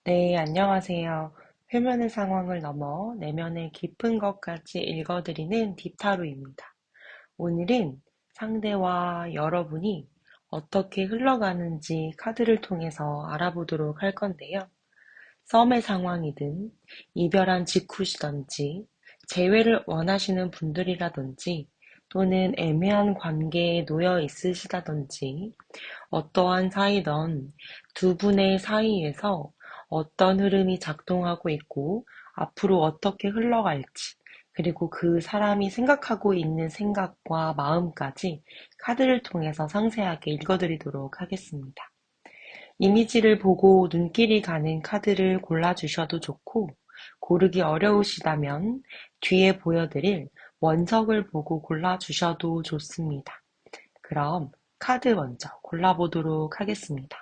네, 안녕하세요. 표면의 상황을 넘어 내면의 깊은 것까지 읽어드리는 딥타로입니다. 오늘은 상대와 여러분이 어떻게 흘러가는지 카드를 통해서 알아보도록 할 건데요. 썸의 상황이든 이별한 직후시던지 재회를 원하시는 분들이라든지 또는 애매한 관계에 놓여 있으시다든지 어떠한 사이든 두 분의 사이에서 어떤 흐름이 작동하고 있고 앞으로 어떻게 흘러갈지 그리고 그 사람이 생각하고 있는 생각과 마음까지 카드를 통해서 상세하게 읽어드리도록 하겠습니다. 이미지를 보고 눈길이 가는 카드를 골라주셔도 좋고 고르기 어려우시다면 뒤에 보여드릴 원석을 보고 골라주셔도 좋습니다. 그럼 카드 먼저 골라보도록 하겠습니다.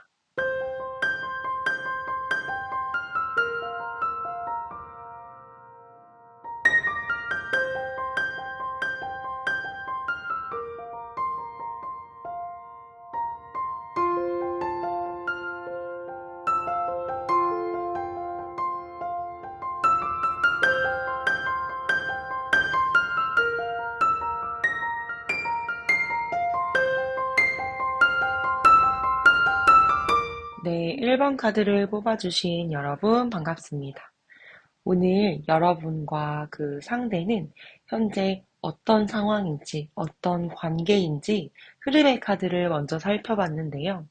네, 1번 카드를 뽑아주신 여러분 반갑습니다. 오늘 여러분과 그 상대는 현재 어떤 상황인지, 어떤 관계인지 흐름의 카드를 먼저 살펴봤는데요.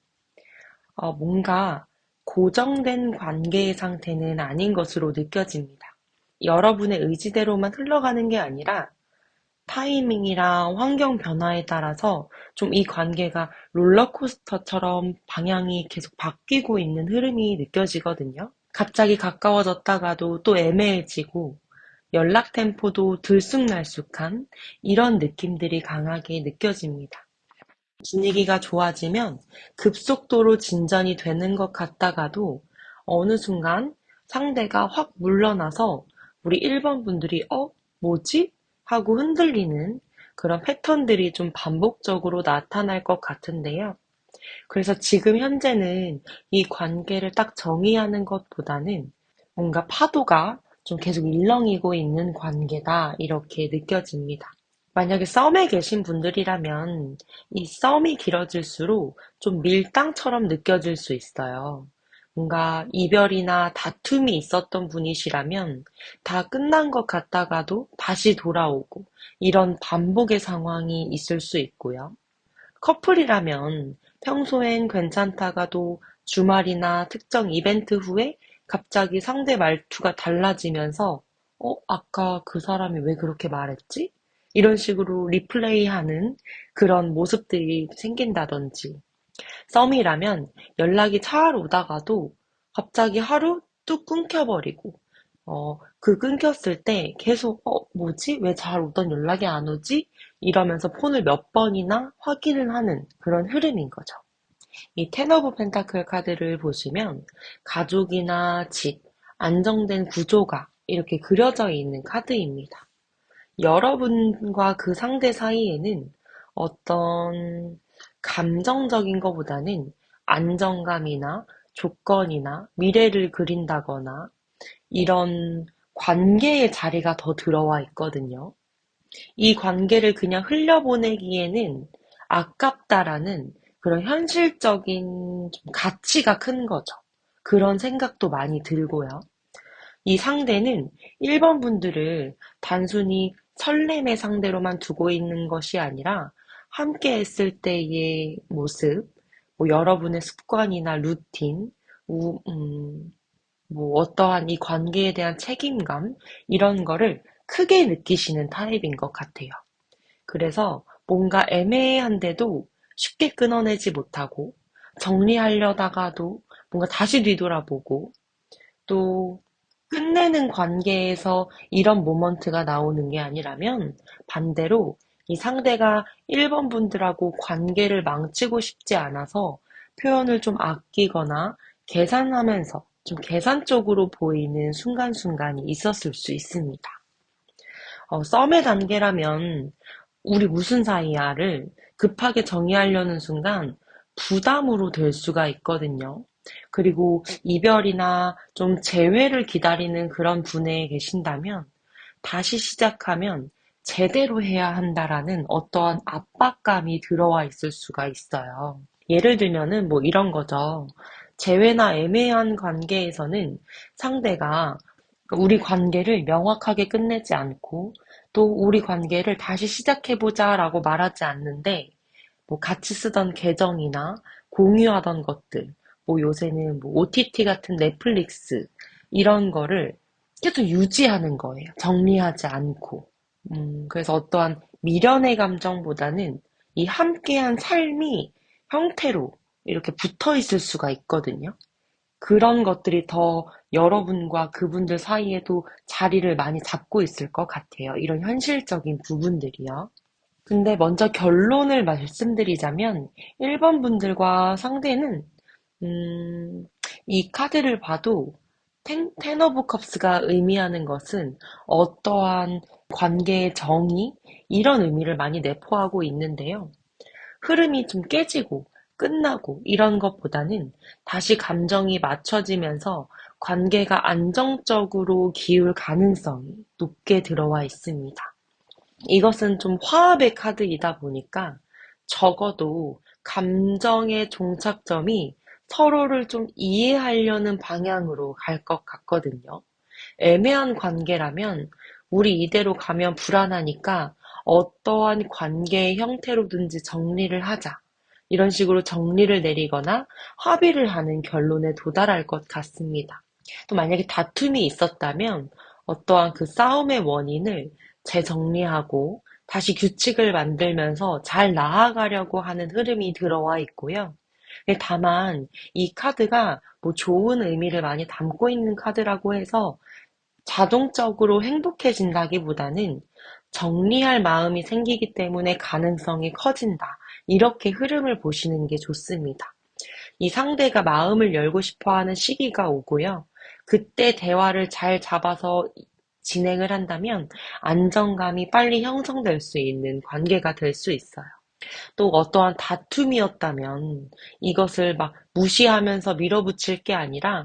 뭔가 고정된 관계의 상태는 아닌 것으로 느껴집니다. 여러분의 의지대로만 흘러가는 게 아니라 타이밍이랑 환경 변화에 따라서 좀 이 관계가 롤러코스터처럼 방향이 계속 바뀌고 있는 흐름이 느껴지거든요. 갑자기 가까워졌다가도 또 애매해지고 연락 템포도 들쑥날쑥한 이런 느낌들이 강하게 느껴집니다. 분위기가 좋아지면 급속도로 진전이 되는 것 같다가도 어느 순간 상대가 확 물러나서 우리 1번 분들이 뭐지? 하고 흔들리는 그런 패턴들이 좀 반복적으로 나타날 것 같은데요. 그래서 지금 현재는 이 관계를 딱 정의하는 것보다는 뭔가 파도가 좀 계속 일렁이고 있는 관계다, 이렇게 느껴집니다. 만약에 썸에 계신 분들이라면 이 썸이 길어질수록 좀 밀당처럼 느껴질 수 있어요. 뭔가 이별이나 다툼이 있었던 분이시라면 다 끝난 것 같다가도 다시 돌아오고 이런 반복의 상황이 있을 수 있고요. 커플이라면 평소엔 괜찮다가도 주말이나 특정 이벤트 후에 갑자기 상대 말투가 달라지면서 아까 그 사람이 왜 그렇게 말했지? 이런 식으로 리플레이하는 그런 모습들이 생긴다든지, 썸이라면 연락이 잘 오다가도 갑자기 하루 뚝 끊겨버리고 그 끊겼을 때 계속 뭐지? 왜 잘 오던 연락이 안 오지? 이러면서 폰을 몇 번이나 확인을 하는 그런 흐름인 거죠. 이 텐 오브 펜타클 카드를 보시면 가족이나 집, 안정된 구조가 이렇게 그려져 있는 카드입니다. 여러분과 그 상대 사이에는 어떤 감정적인 것보다는 안정감이나 조건이나 미래를 그린다거나 이런 관계의 자리가 더 들어와 있거든요. 이 관계를 그냥 흘려보내기에는 아깝다라는 그런 현실적인 좀 가치가 큰 거죠. 그런 생각도 많이 들고요. 이 상대는 1번 분들을 단순히 설렘의 상대로만 두고 있는 것이 아니라 함께 했을 때의 모습, 뭐 여러분의 습관이나 루틴, 우- 음, 뭐 어떠한 이 관계에 대한 책임감, 이런 거를 크게 느끼시는 타입인 것 같아요. 그래서 뭔가 애매한데도 쉽게 끊어내지 못하고 정리하려다가도 뭔가 다시 뒤돌아보고 또 끝내는 관계에서 이런 모먼트가 나오는 게 아니라면 반대로 이 상대가 1번 분들하고 관계를 망치고 싶지 않아서 표현을 좀 아끼거나 계산하면서 좀 계산적으로 보이는 순간순간이 있었을 수 있습니다. 썸의 단계라면 우리 무슨 사이야를 급하게 정의하려는 순간 부담으로 될 수가 있거든요. 그리고 이별이나 좀 재회를 기다리는 그런 분에 계신다면 다시 시작하면 제대로 해야 한다라는 어떠한 압박감이 들어와 있을 수가 있어요. 예를 들면은 뭐 이런 거죠. 재회나 애매한 관계에서는 상대가 우리 관계를 명확하게 끝내지 않고 또 우리 관계를 다시 시작해보자 라고 말하지 않는데 뭐 같이 쓰던 계정이나 공유하던 것들, 뭐 요새는 뭐 OTT 같은 넷플릭스 이런 거를 계속 유지하는 거예요. 정리하지 않고. 그래서 어떠한 미련의 감정보다는 이 함께한 삶이 형태로 이렇게 붙어 있을 수가 있거든요. 그런 것들이 더 여러분과 그분들 사이에도 자리를 많이 잡고 있을 것 같아요. 이런 현실적인 부분들이요. 근데 먼저 결론을 말씀드리자면 1번 분들과 상대는 음, 이 카드를 봐도 텐 오브 컵스가 의미하는 것은 어떠한 관계의 정의 이런 의미를 많이 내포하고 있는데요. 흐름이 좀 깨지고 끝나고 이런 것보다는 다시 감정이 맞춰지면서 관계가 안정적으로 기울 가능성이 높게 들어와 있습니다. 이것은 좀 화합의 카드이다 보니까 적어도 감정의 종착점이 서로를 좀 이해하려는 방향으로 갈 것 같거든요. 애매한 관계라면 우리 이대로 가면 불안하니까 어떠한 관계의 형태로든지 정리를 하자. 이런 식으로 정리를 내리거나 합의를 하는 결론에 도달할 것 같습니다. 또 만약에 다툼이 있었다면 어떠한 그 싸움의 원인을 재정리하고 다시 규칙을 만들면서 잘 나아가려고 하는 흐름이 들어와 있고요. 다만 이 카드가 뭐 좋은 의미를 많이 담고 있는 카드라고 해서 자동적으로 행복해진다기보다는 정리할 마음이 생기기 때문에 가능성이 커진다. 이렇게 흐름을 보시는 게 좋습니다. 이 상대가 마음을 열고 싶어 하는 시기가 오고요. 그때 대화를 잘 잡아서 진행을 한다면 안정감이 빨리 형성될 수 있는 관계가 될 수 있어요. 또 어떠한 다툼이었다면 이것을 막 무시하면서 밀어붙일 게 아니라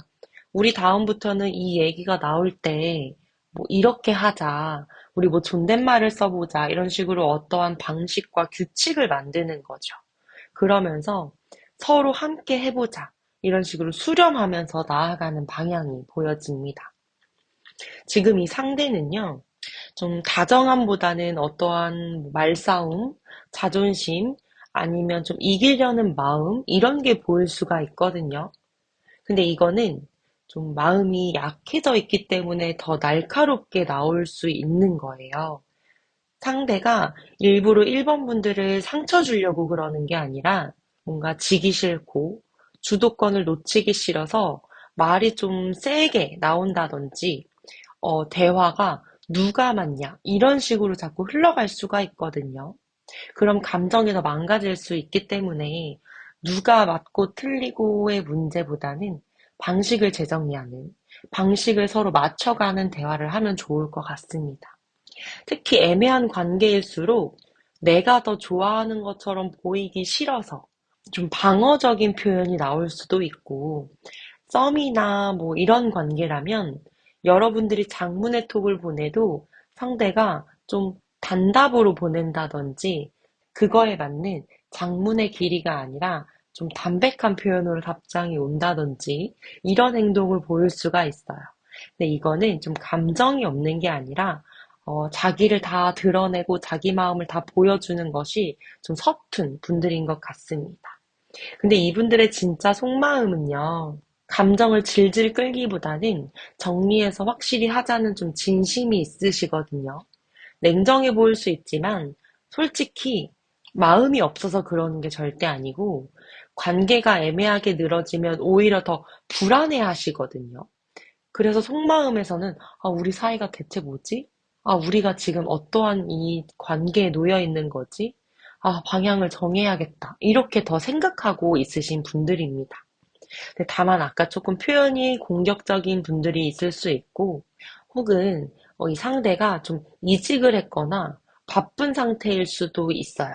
우리 다음부터는 이 얘기가 나올 때 뭐 이렇게 하자. 우리 뭐 존댓말을 써보자. 이런 식으로 어떠한 방식과 규칙을 만드는 거죠. 그러면서 서로 함께 해보자. 이런 식으로 수렴하면서 나아가는 방향이 보여집니다. 지금 이 상대는요, 좀 다정함보다는 어떠한 말싸움, 자존심, 아니면 좀 이기려는 마음, 이런 게 보일 수가 있거든요. 근데 이거는 좀 마음이 약해져 있기 때문에 더 날카롭게 나올 수 있는 거예요. 상대가 일부러 1번 분들을 상처 주려고 그러는 게 아니라 뭔가 지기 싫고 주도권을 놓치기 싫어서 말이 좀 세게 나온다든지 대화가 누가 맞냐 이런 식으로 자꾸 흘러갈 수가 있거든요. 그럼 감정이 더 망가질 수 있기 때문에 누가 맞고 틀리고의 문제보다는 방식을 재정리하는, 방식을 서로 맞춰가는 대화를 하면 좋을 것 같습니다. 특히 애매한 관계일수록 내가 더 좋아하는 것처럼 보이기 싫어서 좀 방어적인 표현이 나올 수도 있고, 썸이나 뭐 이런 관계라면 여러분들이 장문의 톡을 보내도 상대가 좀 단답으로 보낸다든지 그거에 맞는 장문의 길이가 아니라 좀 담백한 표현으로 답장이 온다든지 이런 행동을 보일 수가 있어요. 근데 이거는 좀 감정이 없는 게 아니라 자기를 다 드러내고 자기 마음을 다 보여주는 것이 좀 서툰 분들인 것 같습니다. 근데 이분들의 진짜 속마음은요, 감정을 질질 끌기보다는 정리해서 확실히 하자는 좀 진심이 있으시거든요. 냉정해 보일 수 있지만 솔직히 마음이 없어서 그러는 게 절대 아니고 관계가 애매하게 늘어지면 오히려 더 불안해 하시거든요. 그래서 속마음에서는 우리 사이가 대체 뭐지? 우리가 지금 어떠한 이 관계에 놓여 있는 거지? 방향을 정해야겠다. 이렇게 더 생각하고 있으신 분들입니다. 근데 다만 아까 조금 표현이 공격적인 분들이 있을 수 있고, 혹은 이 상대가 좀 이직을 했거나 바쁜 상태일 수도 있어요.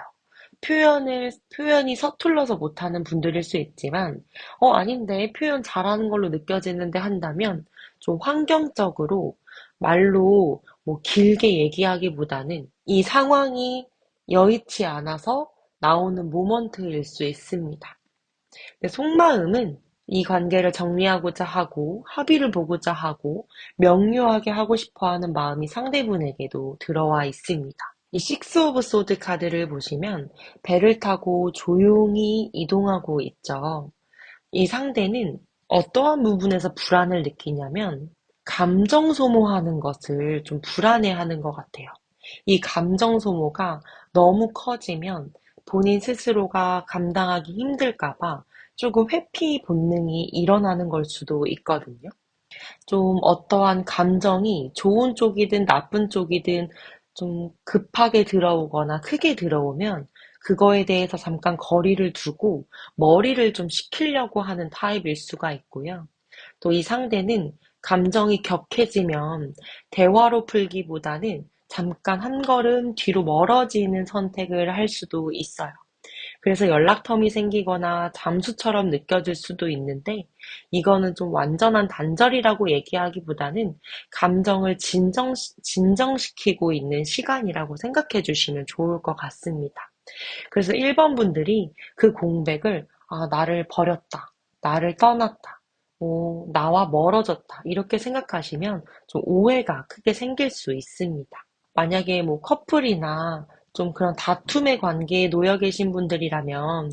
표현이 서툴러서 못하는 분들일 수 있지만, 아닌데, 표현 잘하는 걸로 느껴지는데 한다면, 좀 환경적으로 말로 뭐 길게 얘기하기보다는 이 상황이 여의치 않아서 나오는 모먼트일 수 있습니다. 근데 속마음은 이 관계를 정리하고자 하고 합의를 보고자 하고 명료하게 하고 싶어 하는 마음이 상대분에게도 들어와 있습니다. 이 식스 오브 소드 카드를 보시면 배를 타고 조용히 이동하고 있죠. 이 상대는 어떠한 부분에서 불안을 느끼냐면 감정 소모하는 것을 좀 불안해하는 것 같아요. 이 감정 소모가 너무 커지면 본인 스스로가 감당하기 힘들까 봐 조금 회피 본능이 일어나는 걸 수도 있거든요. 좀 어떠한 감정이 좋은 쪽이든 나쁜 쪽이든 좀 급하게 들어오거나 크게 들어오면 그거에 대해서 잠깐 거리를 두고 머리를 좀 식히려고 하는 타입일 수가 있고요. 또 이 상대는 감정이 격해지면 대화로 풀기보다는 잠깐 한 걸음 뒤로 멀어지는 선택을 할 수도 있어요. 그래서 연락텀이 생기거나 잠수처럼 느껴질 수도 있는데 이거는 좀 완전한 단절이라고 얘기하기보다는 감정을 진정시키고 있는 시간이라고 생각해 주시면 좋을 것 같습니다. 그래서 1번 분들이 그 공백을 나를 버렸다, 나를 떠났다, 나와 멀어졌다 이렇게 생각하시면 좀 오해가 크게 생길 수 있습니다. 만약에 뭐 커플이나 좀 그런 다툼의 관계에 놓여 계신 분들이라면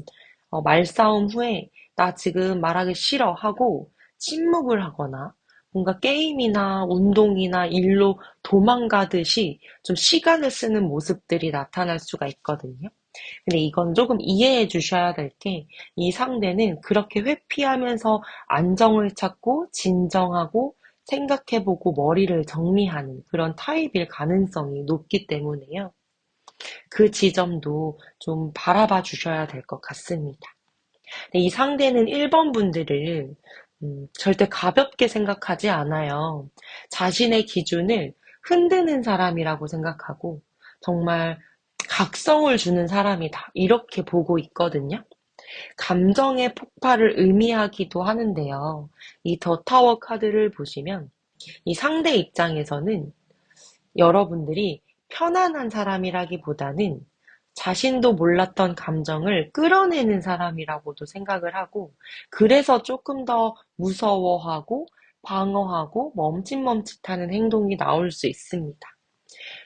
말싸움 후에 나 지금 말하기 싫어 하고 침묵을 하거나 뭔가 게임이나 운동이나 일로 도망가듯이 좀 시간을 쓰는 모습들이 나타날 수가 있거든요. 근데 이건 조금 이해해 주셔야 될 게, 이 상대는 그렇게 회피하면서 안정을 찾고 진정하고 생각해보고 머리를 정리하는 그런 타입일 가능성이 높기 때문에요. 그 지점도 좀 바라봐 주셔야 될 것 같습니다. 근데 이 상대는 1번 분들을 절대 가볍게 생각하지 않아요. 자신의 기준을 흔드는 사람이라고 생각하고 정말 각성을 주는 사람이다. 이렇게 보고 있거든요. 감정의 폭발을 의미하기도 하는데요. 이 더 타워 카드를 보시면 이 상대 입장에서는 여러분들이 편안한 사람이라기보다는 자신도 몰랐던 감정을 끌어내는 사람이라고도 생각을 하고, 그래서 조금 더 무서워하고 방어하고 멈칫멈칫하는 행동이 나올 수 있습니다.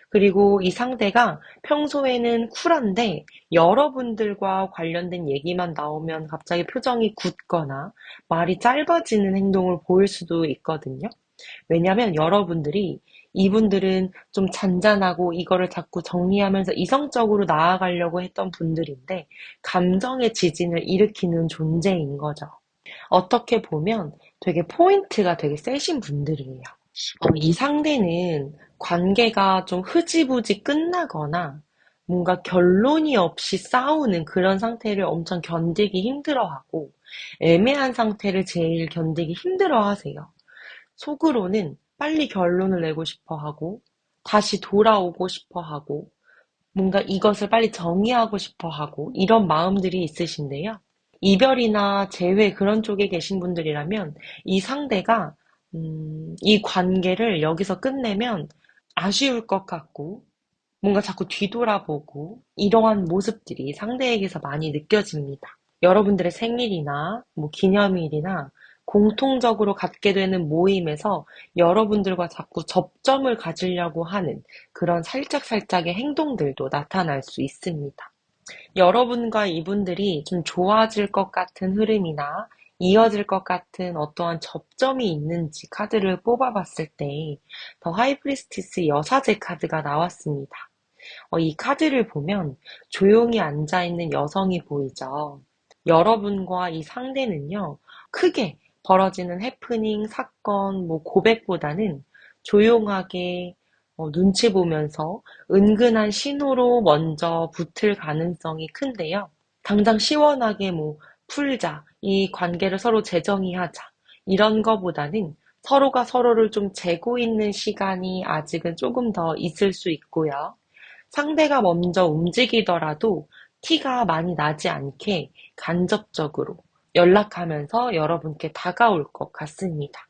그리고 이 상대가 평소에는 쿨한데 여러분들과 관련된 얘기만 나오면 갑자기 표정이 굳거나 말이 짧아지는 행동을 보일 수도 있거든요. 왜냐면 여러분들이 이분들은 좀 잔잔하고 이거를 자꾸 정리하면서 이성적으로 나아가려고 했던 분들인데 감정의 지진을 일으키는 존재인 거죠. 어떻게 보면 되게 포인트가 되게 세신 분들이에요. 이 상대는 관계가 좀 흐지부지 끝나거나 뭔가 결론이 없이 싸우는 그런 상태를 엄청 견디기 힘들어하고 애매한 상태를 제일 견디기 힘들어하세요. 속으로는 빨리 결론을 내고 싶어 하고, 다시 돌아오고 싶어 하고, 뭔가 이것을 빨리 정의하고 싶어 하고, 이런 마음들이 있으신데요. 이별이나 재회 그런 쪽에 계신 분들이라면, 이 상대가, 이 관계를 여기서 끝내면 아쉬울 것 같고, 뭔가 자꾸 뒤돌아보고, 이러한 모습들이 상대에게서 많이 느껴집니다. 여러분들의 생일이나 뭐 기념일이나 공통적으로 갖게 되는 모임에서 여러분들과 자꾸 접점을 가지려고 하는 그런 살짝살짝의 행동들도 나타날 수 있습니다. 여러분과 이분들이 좀 좋아질 것 같은 흐름이나 이어질 것 같은 어떠한 접점이 있는지 카드를 뽑아봤을 때 더 하이프리스티스 여사제 카드가 나왔습니다. 이 카드를 보면 조용히 앉아있는 여성이 보이죠. 여러분과 이 상대는요, 크게 벌어지는 해프닝, 사건, 뭐 고백보다는 조용하게 눈치 보면서 은근한 신호로 먼저 붙을 가능성이 큰데요. 당장 시원하게 뭐 풀자, 이 관계를 서로 재정의하자, 이런 거보다는 서로가 서로를 좀 재고 있는 시간이 아직은 조금 더 있을 수 있고요. 상대가 먼저 움직이더라도 티가 많이 나지 않게 간접적으로 연락하면서 여러분께 다가올 것 같습니다.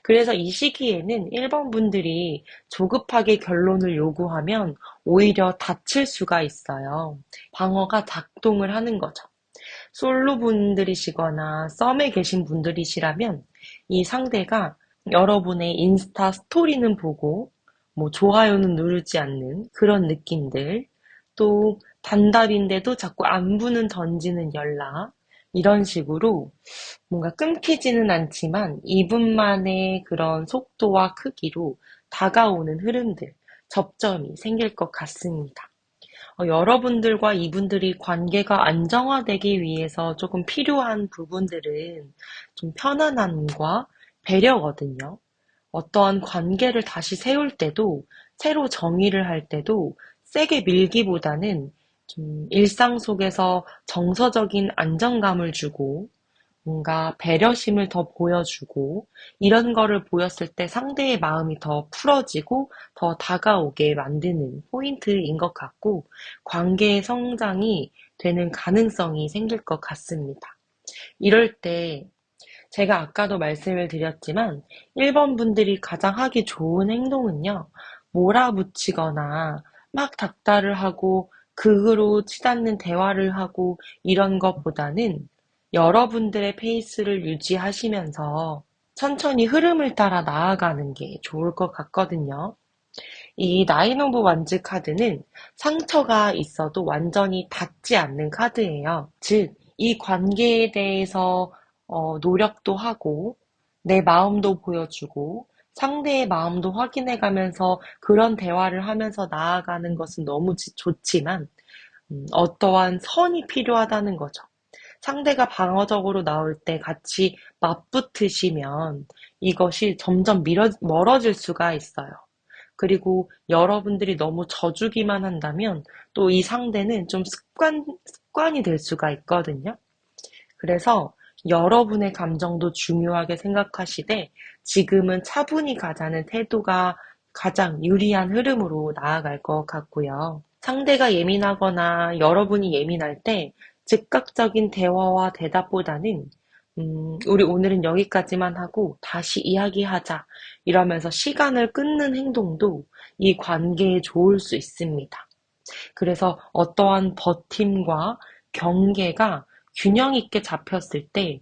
그래서 이 시기에는 1번 분들이 조급하게 결론을 요구하면 오히려 다칠 수가 있어요. 방어가 작동을 하는 거죠. 솔로 분들이시거나 썸에 계신 분들이시라면 이 상대가 여러분의 인스타 스토리는 보고 뭐 좋아요는 누르지 않는 그런 느낌들, 또 단답인데도 자꾸 안부는 던지는 연락, 이런 식으로 뭔가 끊기지는 않지만 이분만의 그런 속도와 크기로 다가오는 흐름들, 접점이 생길 것 같습니다. 여러분들과 이분들이 관계가 안정화되기 위해서 조금 필요한 부분들은 좀 편안함과 배려거든요. 어떠한 관계를 다시 세울 때도, 새로 정의를 할 때도 세게 밀기보다는 좀 일상 속에서 정서적인 안정감을 주고 뭔가 배려심을 더 보여주고 이런 거를 보였을 때 상대의 마음이 더 풀어지고 더 다가오게 만드는 포인트인 것 같고 관계의 성장이 되는 가능성이 생길 것 같습니다. 이럴 때 제가 아까도 말씀을 드렸지만 1번 분들이 가장 하기 좋은 행동은요. 몰아붙이거나 막 닥달을 하고 극으로 치닫는 대화를 하고 이런 것보다는 여러분들의 페이스를 유지하시면서 천천히 흐름을 따라 나아가는 게 좋을 것 같거든요. 이 나인 오브 완즈 카드는 상처가 있어도 완전히 닿지 않는 카드예요. 즉, 이 관계에 대해서 노력도 하고 내 마음도 보여주고 상대의 마음도 확인해가면서 그런 대화를 하면서 나아가는 것은 너무 좋지만 어떠한 선이 필요하다는 거죠. 상대가 방어적으로 나올 때 같이 맞붙으시면 이것이 점점 멀어질 수가 있어요. 그리고 여러분들이 너무 져주기만 한다면 또 이 상대는 좀 습관이 될 수가 있거든요. 그래서 여러분의 감정도 중요하게 생각하시되 지금은 차분히 가자는 태도가 가장 유리한 흐름으로 나아갈 것 같고요. 상대가 예민하거나 여러분이 예민할 때 즉각적인 대화와 대답보다는 우리 오늘은 여기까지만 하고 다시 이야기하자 이러면서 시간을 끊는 행동도 이 관계에 좋을 수 있습니다. 그래서 어떠한 버팀과 경계가 균형 있게 잡혔을 때,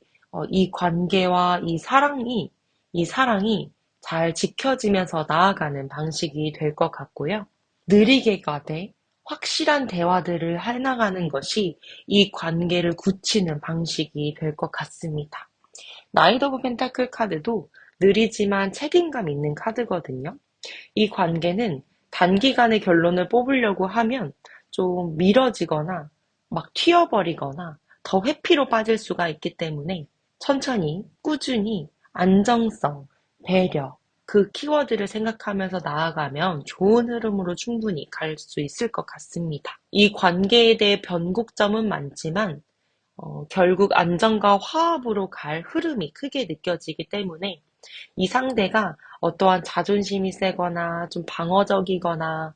이 관계와 이 사랑이 잘 지켜지면서 나아가는 방식이 될 것 같고요. 느리게 가되 확실한 대화들을 해나가는 것이 이 관계를 굳히는 방식이 될 것 같습니다. 나이트 오브 펜타클 카드도 느리지만 책임감 있는 카드거든요. 이 관계는 단기간에 결론을 뽑으려고 하면 좀 미뤄지거나 막 튀어버리거나 더 회피로 빠질 수가 있기 때문에 천천히 꾸준히 안정성, 배려, 그 키워드를 생각하면서 나아가면 좋은 흐름으로 충분히 갈 수 있을 것 같습니다. 이 관계에 대해 변곡점은 많지만 결국 안정과 화합으로 갈 흐름이 크게 느껴지기 때문에 이 상대가 어떠한 자존심이 세거나 좀 방어적이거나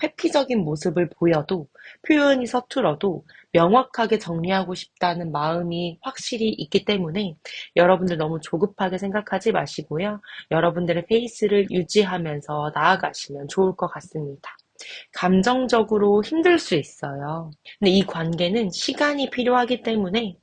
회피적인 모습을 보여도 표현이 서툴어도 명확하게 정리하고 싶다는 마음이 확실히 있기 때문에 여러분들 너무 조급하게 생각하지 마시고요. 여러분들의 페이스를 유지하면서 나아가시면 좋을 것 같습니다. 감정적으로 힘들 수 있어요. 근데 이 관계는 시간이 필요하기 때문에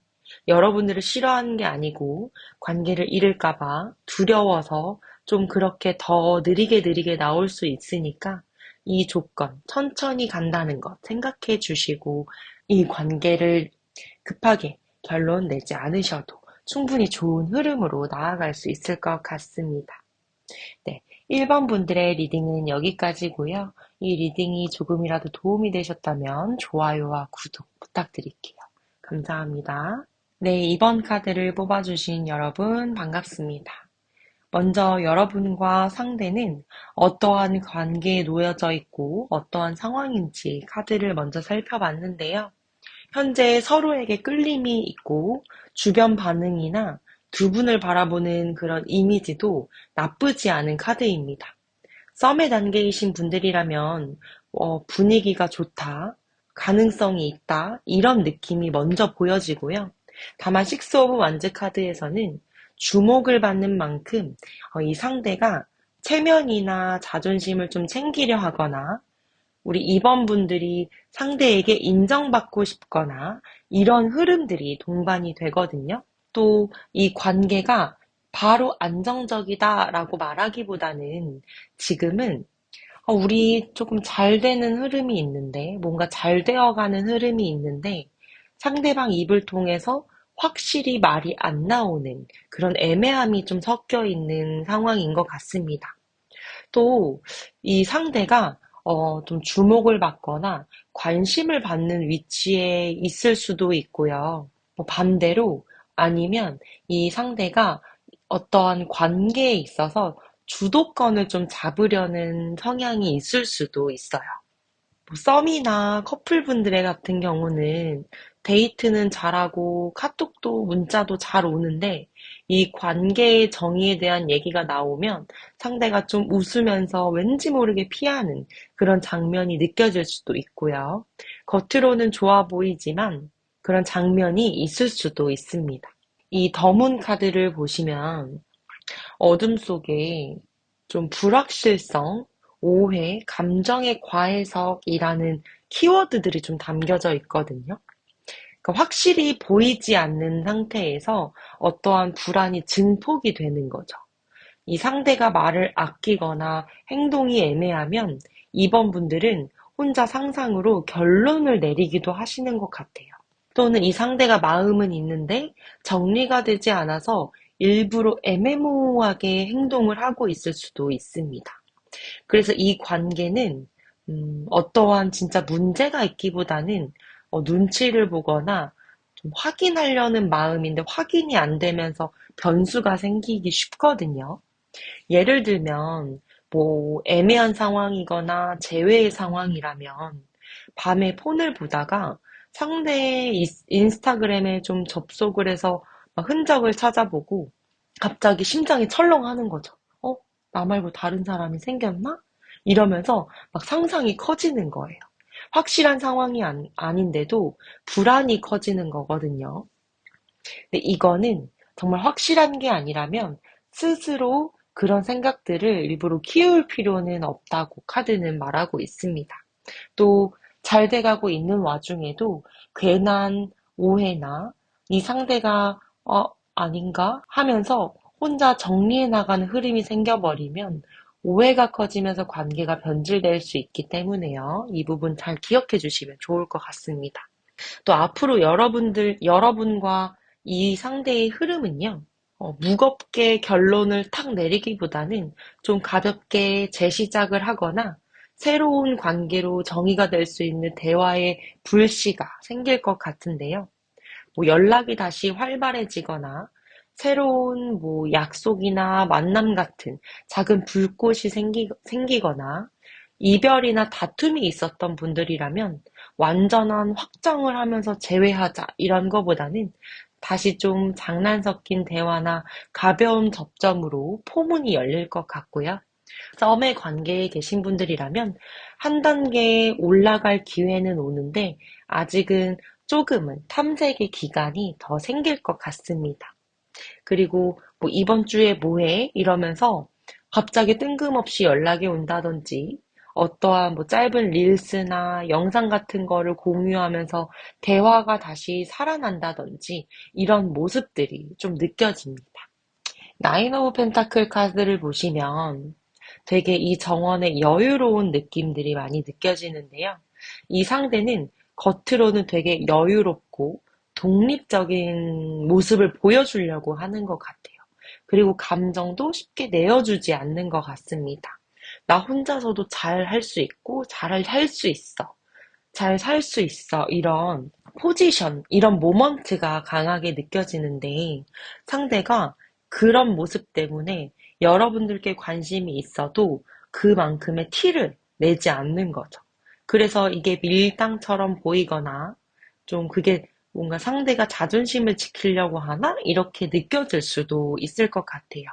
여러분들을 싫어하는 게 아니고 관계를 잃을까봐 두려워서 좀 그렇게 더 느리게 나올 수 있으니까 이 조건, 천천히 간다는 것 생각해 주시고 이 관계를 급하게 결론 내지 않으셔도 충분히 좋은 흐름으로 나아갈 수 있을 것 같습니다. 네, 1번 분들의 리딩은 여기까지고요. 이 리딩이 조금이라도 도움이 되셨다면 좋아요와 구독 부탁드릴게요. 감사합니다. 네, 이번 카드를 뽑아주신 여러분 반갑습니다. 먼저 여러분과 상대는 어떠한 관계에 놓여져 있고 어떠한 상황인지 카드를 먼저 살펴봤는데요. 현재 서로에게 끌림이 있고 주변 반응이나 두 분을 바라보는 그런 이미지도 나쁘지 않은 카드입니다. 썸의 단계이신 분들이라면 분위기가 좋다. 가능성이 있다. 이런 느낌이 먼저 보여지고요. 다만 식스 오브 완즈 카드에서는 주목을 받는 만큼 이 상대가 체면이나 자존심을 좀 챙기려 하거나 우리 2번 분들이 상대에게 인정받고 싶거나 이런 흐름들이 동반이 되거든요. 또 이 관계가 바로 안정적이다라고 말하기보다는 지금은 우리 조금 잘 되는 흐름이 있는데, 뭔가 잘 되어가는 흐름이 있는데, 상대방 입을 통해서 확실히 말이 안 나오는 그런 애매함이 좀 섞여 있는 상황인 것 같습니다. 또 이 상대가 좀 주목을 받거나 관심을 받는 위치에 있을 수도 있고요. 반대로 아니면 이 상대가 어떠한 관계에 있어서 주도권을 좀 잡으려는 성향이 있을 수도 있어요. 썸이나 커플분들의 같은 경우는 데이트는 잘하고 카톡도 문자도 잘 오는데 이 관계의 정의에 대한 얘기가 나오면 상대가 좀 웃으면서 왠지 모르게 피하는 그런 장면이 느껴질 수도 있고요. 겉으로는 좋아 보이지만 그런 장면이 있을 수도 있습니다. 이 더문 카드를 보시면 어둠 속에 좀 불확실성, 오해, 감정의 과해석이라는 키워드들이 좀 담겨져 있거든요. 그러니까 확실히 보이지 않는 상태에서 어떠한 불안이 증폭이 되는 거죠. 이 상대가 말을 아끼거나 행동이 애매하면 2번 분들은 혼자 상상으로 결론을 내리기도 하시는 것 같아요. 또는 이 상대가 마음은 있는데 정리가 되지 않아서 일부러 애매모호하게 행동을 하고 있을 수도 있습니다. 그래서 이 관계는 어떠한 진짜 문제가 있기보다는 눈치를 보거나 좀 확인하려는 마음인데 확인이 안 되면서 변수가 생기기 쉽거든요. 예를 들면 뭐 애매한 상황이거나 재회의 상황이라면 밤에 폰을 보다가 상대의 인스타그램에 좀 접속을 해서 막 흔적을 찾아보고 갑자기 심장이 철렁하는 거죠. 나 말고 다른 사람이 생겼나? 이러면서 막 상상이 커지는 거예요. 확실한 상황이 아닌데도 불안이 커지는 거거든요. 근데 이거는 정말 확실한 게 아니라면 스스로 그런 생각들을 일부러 키울 필요는 없다고 카드는 말하고 있습니다. 또 잘 돼가고 있는 와중에도 괜한 오해나 이 상대가 아닌가 하면서 혼자 정리해 나가는 흐름이 생겨버리면 오해가 커지면서 관계가 변질될 수 있기 때문에요. 이 부분 잘 기억해 주시면 좋을 것 같습니다. 또 앞으로 여러분과 이 상대의 흐름은요, 무겁게 결론을 탁 내리기보다는 좀 가볍게 재시작을 하거나 새로운 관계로 정의가 될 수 있는 대화의 불씨가 생길 것 같은데요. 뭐 연락이 다시 활발해지거나 새로운 뭐 약속이나 만남 같은 작은 불꽃이 생기거나 이별이나 다툼이 있었던 분들이라면 완전한 확정을 하면서 재회하자 이런 거보다는 다시 좀 장난 섞인 대화나 가벼운 접점으로 포문이 열릴 것 같고요. 썸의 관계에 계신 분들이라면 한 단계 올라갈 기회는 오는데 아직은 조금은 탐색의 기간이 더 생길 것 같습니다. 그리고 뭐 이번 주에 뭐 해? 이러면서 갑자기 뜬금없이 연락이 온다든지 어떠한 뭐 짧은 릴스나 영상 같은 거를 공유하면서 대화가 다시 살아난다든지 이런 모습들이 좀 느껴집니다. 나인 오브 펜타클 카드를 보시면 되게 이 정원의 여유로운 느낌들이 많이 느껴지는데요. 이 상대는 겉으로는 되게 여유롭고 독립적인 모습을 보여주려고 하는 것 같아요. 그리고 감정도 쉽게 내어주지 않는 것 같습니다. 나 혼자서도 잘 할 수 있고 잘 할 수 있어. 잘 살 수 있어. 이런 포지션, 이런 모먼트가 강하게 느껴지는데 상대가 그런 모습 때문에 여러분들께 관심이 있어도 그만큼의 티를 내지 않는 거죠. 그래서 이게 밀당처럼 보이거나 좀 그게 뭔가 상대가 자존심을 지키려고 하나? 이렇게 느껴질 수도 있을 것 같아요.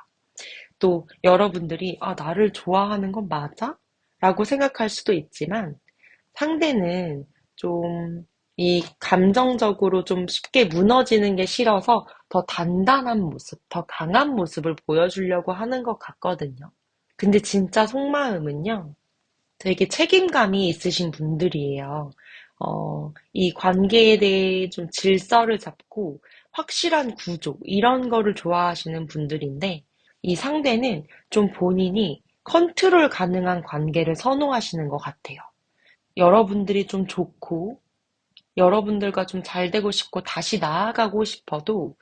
또 여러분들이 나를 좋아하는 건 맞아? 라고 생각할 수도 있지만 상대는 좀 이 감정적으로 좀 쉽게 무너지는 게 싫어서 더 단단한 모습, 더 강한 모습을 보여주려고 하는 것 같거든요. 근데 진짜 속마음은요, 되게 책임감이 있으신 분들이에요. 이 관계에 대해 좀 질서를 잡고 확실한 구조, 이런 거를 좋아하시는 분들인데, 이 상대는 좀 본인이 컨트롤 가능한 관계를 선호하시는 것 같아요. 여러분들이 좀 좋고, 여러분들과 좀 잘 되고 싶고, 다시 나아가고 싶어도,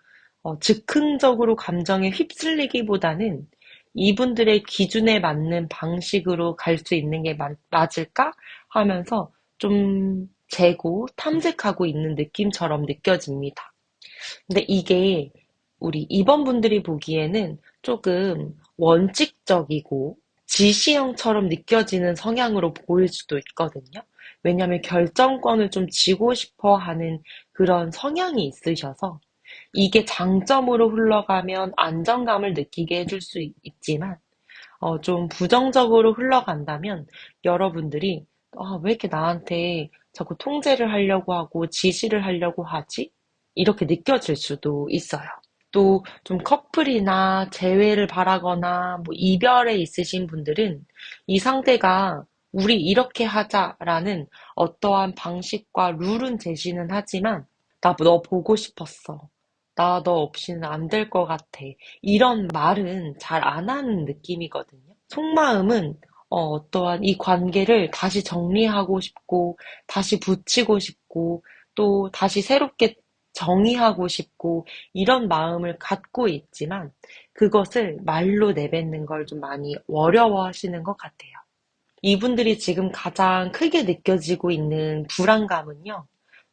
즉흥적으로 감정에 휩쓸리기보다는 이분들의 기준에 맞는 방식으로 갈 수 있는 게 맞을까 하면서 좀 재고 탐색하고 있는 느낌처럼 느껴집니다. 근데 이게 우리 2번 분들이 보기에는 조금 원칙적이고 지시형처럼 느껴지는 성향으로 보일 수도 있거든요. 왜냐하면 결정권을 좀 쥐고 싶어 하는 그런 성향이 있으셔서 이게 장점으로 흘러가면 안정감을 느끼게 해줄 수 있지만 좀 부정적으로 흘러간다면 여러분들이 왜 이렇게 나한테 자꾸 통제를 하려고 하고 지시를 하려고 하지? 이렇게 느껴질 수도 있어요. 또 좀 커플이나 재회를 바라거나 뭐 이별에 있으신 분들은 이 상대가 우리 이렇게 하자라는 어떠한 방식과 룰은 제시는 하지만 나 너 보고 싶었어. 나 너 없이는 안 될 것 같아. 이런 말은 잘 안 하는 느낌이거든요. 속마음은 어떠한 이 관계를 다시 정리하고 싶고, 다시 붙이고 싶고, 또 다시 새롭게 정의하고 싶고, 이런 마음을 갖고 있지만, 그것을 말로 내뱉는 걸 좀 많이 어려워하시는 것 같아요. 이분들이 지금 가장 크게 느껴지고 있는 불안감은요,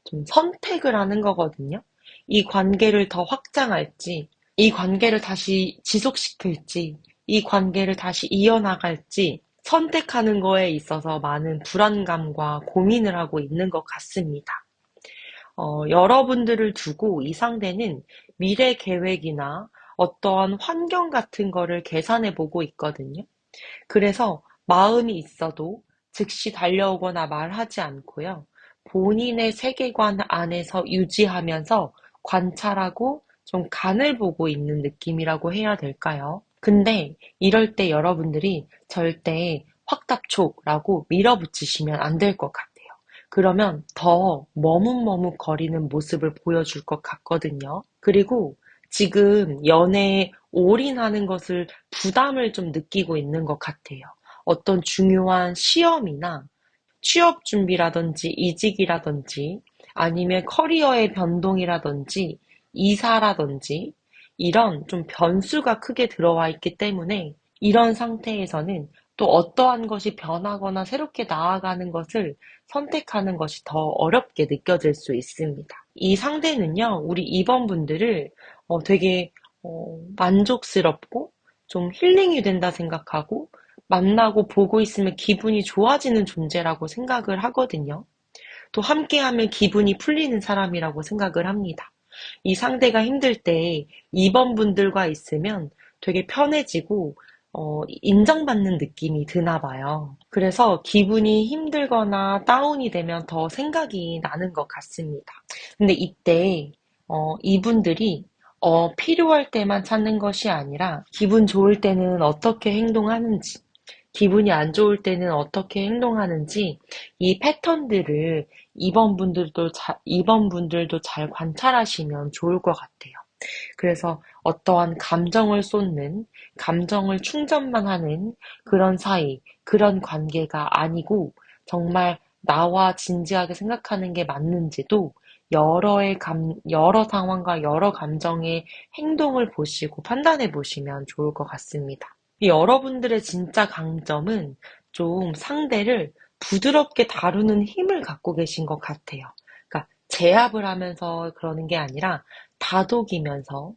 좀 선택을 하는 거거든요. 이 관계를 더 확장할지, 이 관계를 다시 지속시킬지, 이 관계를 다시 이어나갈지 선택하는 거에 있어서 많은 불안감과 고민을 하고 있는 것 같습니다. 여러분들을 두고 이 상대는 미래 계획이나 어떠한 환경 같은 거를 계산해 보고 있거든요. 그래서 마음이 있어도 즉시 달려오거나 말하지 않고요. 본인의 세계관 안에서 유지하면서 관찰하고 좀 간을 보고 있는 느낌이라고 해야 될까요? 근데 이럴 때 여러분들이 절대 확답촉라고 밀어붙이시면 안 될 것 같아요. 그러면 더 머뭇머뭇거리는 모습을 보여줄 것 같거든요. 그리고 지금 연애에 올인하는 것을 부담을 좀 느끼고 있는 것 같아요. 어떤 중요한 시험이나 취업 준비라든지 이직이라든지 아니면 커리어의 변동이라든지 이사라든지 이런 좀 변수가 크게 들어와 있기 때문에 이런 상태에서는 또 어떠한 것이 변하거나 새롭게 나아가는 것을 선택하는 것이 더 어렵게 느껴질 수 있습니다. 이 상대는요, 우리 2번 분들을 되게 만족스럽고 좀 힐링이 된다 생각하고 만나고 보고 있으면 기분이 좋아지는 존재라고 생각을 하거든요. 또 함께하면 기분이 풀리는 사람이라고 생각을 합니다. 이 상대가 힘들 때 2번 분들과 있으면 되게 편해지고 인정받는 느낌이 드나 봐요. 그래서 기분이 힘들거나 다운이 되면 더 생각이 나는 것 같습니다. 근데 이때 이분들이 필요할 때만 찾는 것이 아니라 기분 좋을 때는 어떻게 행동하는지 기분이 안 좋을 때는 어떻게 행동하는지 이 패턴들을 2번 분들도 잘 관찰하시면 좋을 것 같아요. 그래서 어떠한 감정을 쏟는, 감정을 충전만 하는 그런 사이, 그런 관계가 아니고 정말 나와 진지하게 생각하는 게 맞는지도 여러 상황과 여러 감정의 행동을 보시고 판단해 보시면 좋을 것 같습니다. 여러분들의 진짜 강점은 좀 상대를 부드럽게 다루는 힘을 갖고 계신 것 같아요. 그러니까 제압을 하면서 그러는 게 아니라 다독이면서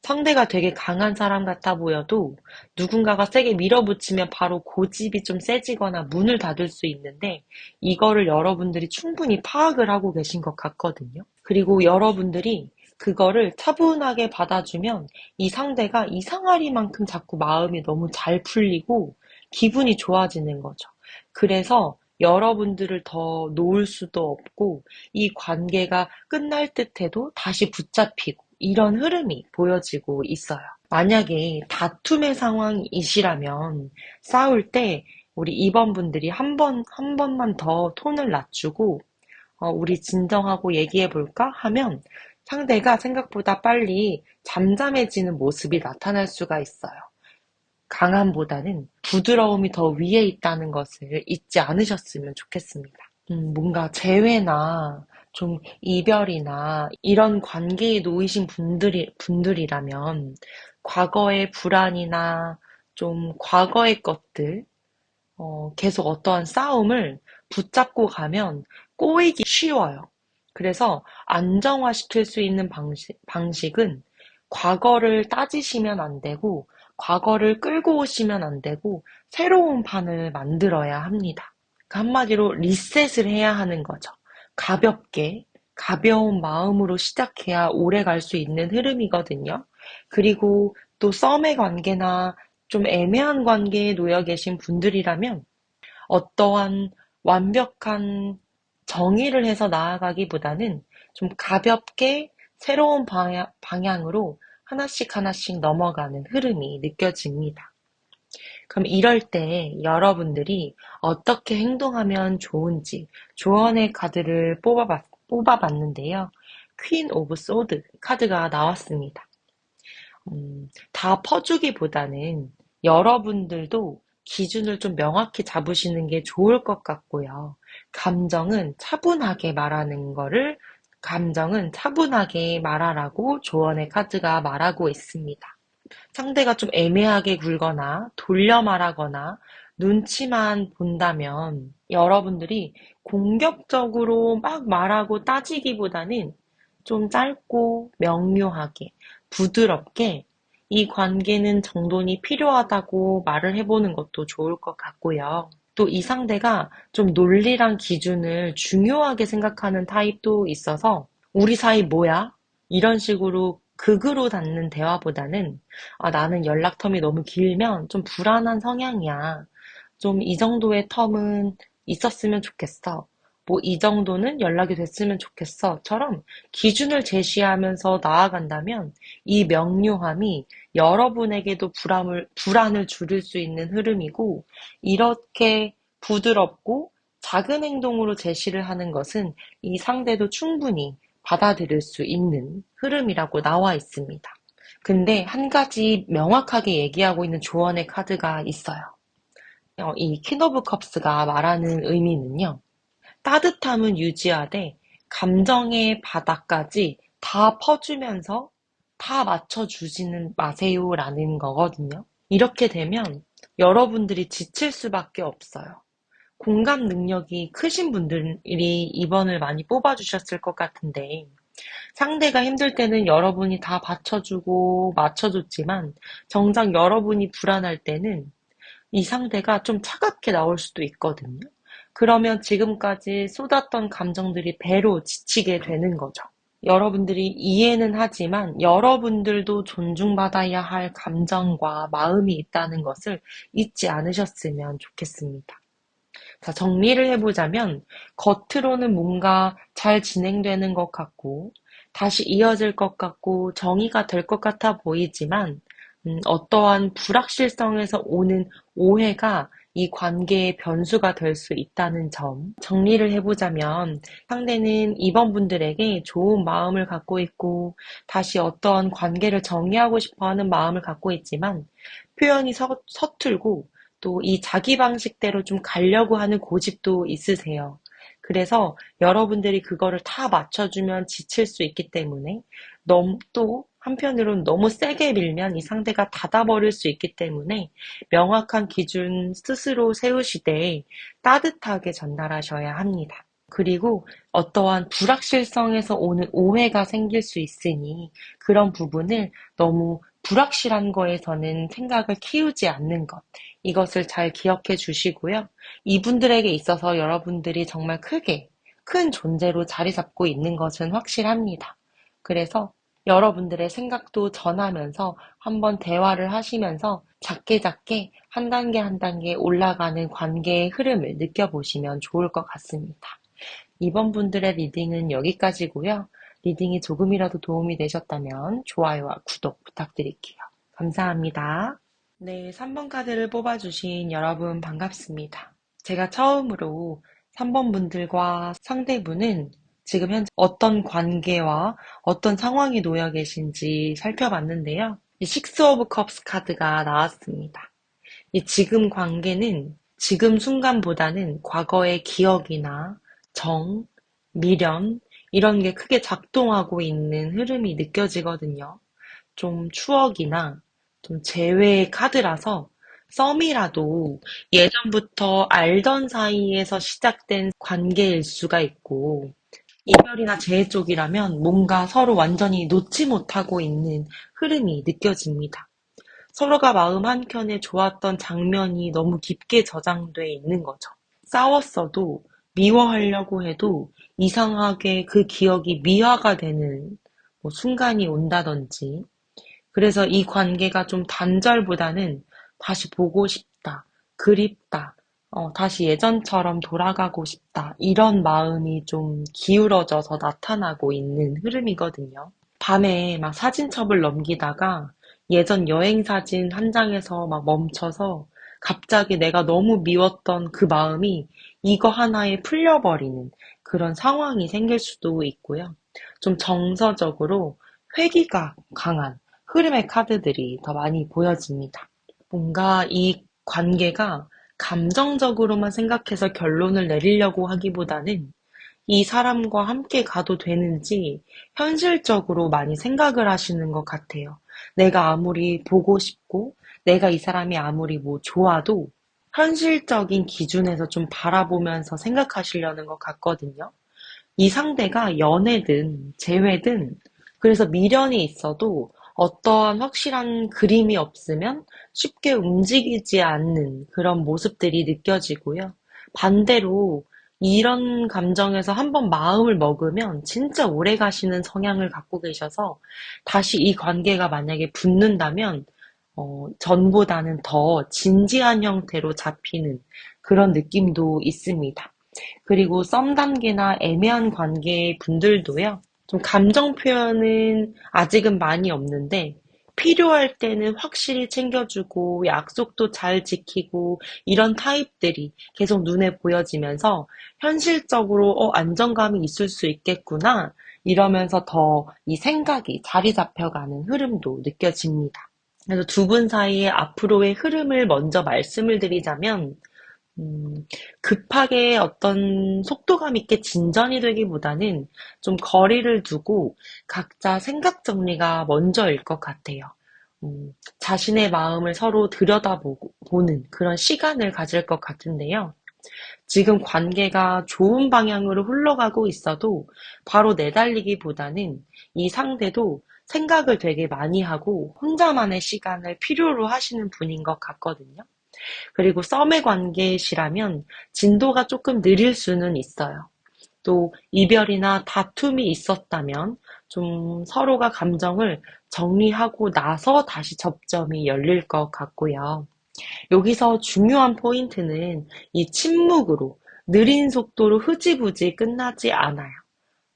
상대가 되게 강한 사람 같아 보여도 누군가가 세게 밀어붙이면 바로 고집이 좀 세지거나 문을 닫을 수 있는데 이거를 여러분들이 충분히 파악을 하고 계신 것 같거든요. 그리고 여러분들이 그거를 차분하게 받아주면 이 상대가 이상하리만큼 자꾸 마음이 너무 잘 풀리고 기분이 좋아지는 거죠. 그래서 여러분들을 더 놓을 수도 없고 이 관계가 끝날 듯해도 다시 붙잡히고 이런 흐름이 보여지고 있어요. 만약에 다툼의 상황이시라면 싸울 때 우리 2번 분들이 한 번만 더 톤을 낮추고 우리 진정하고 얘기해 볼까? 하면 상대가 생각보다 빨리 잠잠해지는 모습이 나타날 수가 있어요. 강함보다는 부드러움이 더 위에 있다는 것을 잊지 않으셨으면 좋겠습니다. 뭔가 재회나 좀 이별이나 이런 관계에 놓이신 분들이라면 과거의 불안이나 좀 과거의 것들, 계속 어떠한 싸움을 붙잡고 가면 꼬이기 쉬워요. 그래서 안정화시킬 수 있는 방식은 과거를 따지시면 안 되고, 과거를 끌고 오시면 안 되고, 새로운 판을 만들어야 합니다. 그러니까 한마디로 리셋을 해야 하는 거죠. 가볍게, 가벼운 마음으로 시작해야 오래 갈 수 있는 흐름이거든요. 그리고 또 썸의 관계나 좀 애매한 관계에 놓여 계신 분들이라면 어떠한 완벽한 정의를 해서 나아가기보다는 좀 가볍게 새로운 방향으로 하나씩 하나씩 넘어가는 흐름이 느껴집니다. 그럼 이럴 때 여러분들이 어떻게 행동하면 좋은지 조언의 카드를 뽑아봤는데요. 퀸 오브 소드 카드가 나왔습니다. 다 퍼주기보다는 여러분들도 기준을 좀 명확히 잡으시는 게 좋을 것 같고요. 감정은 차분하게 말하라고 조언의 카드가 말하고 있습니다. 상대가 좀 애매하게 굴거나 돌려 말하거나 눈치만 본다면 여러분들이 공격적으로 막 말하고 따지기보다는 좀 짧고 명료하게 부드럽게 이 관계는 정돈이 필요하다고 말을 해보는 것도 좋을 것 같고요. 또 이 상대가 좀 논리랑 기준을 중요하게 생각하는 타입도 있어서 우리 사이 뭐야? 이런 식으로 극으로 닫는 대화보다는 나는 연락 텀이 너무 길면 좀 불안한 성향이야. 좀 이 정도의 텀은 있었으면 좋겠어. 뭐 이 정도는 연락이 됐으면 좋겠어.처럼 기준을 제시하면서 나아간다면 이 명료함이 여러분에게도 불안을 줄일 수 있는 흐름이고 이렇게 부드럽고 작은 행동으로 제시를 하는 것은 이 상대도 충분히 받아들일 수 있는 흐름이라고 나와 있습니다. 근데 한 가지 명확하게 얘기하고 있는 조언의 카드가 있어요. 이 퀸 오브 컵스가 말하는 의미는요. 따뜻함은 유지하되 감정의 바닥까지 다 퍼주면서 다 맞춰주지는 마세요라는 거거든요. 이렇게 되면 여러분들이 지칠 수밖에 없어요. 공감 능력이 크신 분들이 2번을 많이 뽑아주셨을 것 같은데 상대가 힘들 때는 여러분이 다 받쳐주고 맞춰줬지만 정작 여러분이 불안할 때는 이 상대가 좀 차갑게 나올 수도 있거든요. 그러면 지금까지 쏟았던 감정들이 배로 지치게 되는 거죠. 여러분들이 이해는 하지만 여러분들도 존중받아야 할 감정과 마음이 있다는 것을 잊지 않으셨으면 좋겠습니다. 자, 정리를 해보자면 겉으로는 뭔가 잘 진행되는 것 같고 다시 이어질 것 같고 정의가 될 것 같아 보이지만 어떠한 불확실성에서 오는 오해가 이 관계의 변수가 될 수 있다는 점. 정리를 해보자면 상대는 이번 분들에게 좋은 마음을 갖고 있고 다시 어떠한 관계를 정의하고 싶어하는 마음을 갖고 있지만 표현이 서툴고 또 이 자기 방식대로 좀 가려고 하는 고집도 있으세요. 그래서 여러분들이 그거를 다 맞춰주면 지칠 수 있기 때문에 또 한편으로는 너무 세게 밀면 이 상대가 닫아버릴 수 있기 때문에 명확한 기준 스스로 세우시되 따뜻하게 전달하셔야 합니다. 그리고 어떠한 불확실성에서 오는 오해가 생길 수 있으니 그런 부분을 너무 불확실한 거에서는 생각을 키우지 않는 것. 이것을 잘 기억해 주시고요. 이분들에게 있어서 여러분들이 정말 큰 존재로 자리 잡고 있는 것은 확실합니다. 그래서 여러분들의 생각도 전하면서 한번 대화를 하시면서 작게 작게 한 단계 한 단계 올라가는 관계의 흐름을 느껴보시면 좋을 것 같습니다. 이번 분들의 리딩은 여기까지고요. 리딩이 조금이라도 도움이 되셨다면 좋아요와 구독 부탁드릴게요. 감사합니다. 네, 3번 카드를 뽑아주신 여러분 반갑습니다. 제가 처음으로 3번 분들과 상대분은 지금 현재 어떤 관계와 어떤 상황이 놓여 계신지 살펴봤는데요. 이 식스 오브 컵스 카드가 나왔습니다. 이 지금 관계는 지금 순간보다는 과거의 기억이나 정, 미련 이런 게 크게 작동하고 있는 흐름이 느껴지거든요. 좀 추억이나 좀 재회의 카드라서 썸이라도 예전부터 알던 사이에서 시작된 관계일 수가 있고 이별이나 재회 쪽이라면 뭔가 서로 완전히 놓지 못하고 있는 흐름이 느껴집니다. 서로가 마음 한켠에 좋았던 장면이 너무 깊게 저장돼 있는 거죠. 싸웠어도 미워하려고 해도 이상하게 그 기억이 미화가 되는 뭐 순간이 온다든지 그래서 이 관계가 좀 단절보다는 다시 보고 싶다, 그립다, 다시 예전처럼 돌아가고 싶다, 이런 마음이 좀 기울어져서 나타나고 있는 흐름이거든요. 밤에 막 사진첩을 넘기다가 예전 여행 사진 한 장에서 막 멈춰서 갑자기 내가 너무 미웠던 그 마음이 이거 하나에 풀려버리는 그런 상황이 생길 수도 있고요. 좀 정서적으로 회기가 강한 흐름의 카드들이 더 많이 보여집니다. 뭔가 이 관계가 감정적으로만 생각해서 결론을 내리려고 하기보다는 이 사람과 함께 가도 되는지 현실적으로 많이 생각을 하시는 것 같아요. 내가 아무리 보고 싶고, 내가 이 사람이 아무리 뭐 좋아도 현실적인 기준에서 좀 바라보면서 생각하시려는 것 같거든요. 이 상대가 연애든 재회든 그래서 미련이 있어도 어떠한 확실한 그림이 없으면 쉽게 움직이지 않는 그런 모습들이 느껴지고요. 반대로 이런 감정에서 한번 마음을 먹으면 진짜 오래 가시는 성향을 갖고 계셔서 다시 이 관계가 만약에 붙는다면 전보다는 더 진지한 형태로 잡히는 그런 느낌도 있습니다. 그리고 썸 단계나 애매한 관계 분들도요. 좀 감정 표현은 아직은 많이 없는데 필요할 때는 확실히 챙겨주고 약속도 잘 지키고 이런 타입들이 계속 눈에 보여지면서 현실적으로 안정감이 있을 수 있겠구나 이러면서 더 이 생각이 자리 잡혀가는 흐름도 느껴집니다. 그래서 두 분 사이의 앞으로의 흐름을 먼저 말씀을 드리자면 급하게 어떤 속도감 있게 진전이 되기보다는 좀 거리를 두고 각자 생각 정리가 먼저일 것 같아요. 자신의 마음을 서로 들여다보는 그런 시간을 가질 것 같은데요. 지금 관계가 좋은 방향으로 흘러가고 있어도 바로 내달리기보다는 이 상대도 생각을 되게 많이 하고 혼자만의 시간을 필요로 하시는 분인 것 같거든요. 그리고 썸의 관계시라면 진도가 조금 느릴 수는 있어요. 또 이별이나 다툼이 있었다면 좀 서로가 감정을 정리하고 나서 다시 접점이 열릴 것 같고요. 여기서 중요한 포인트는 이 침묵으로 느린 속도로 흐지부지 끝나지 않아요.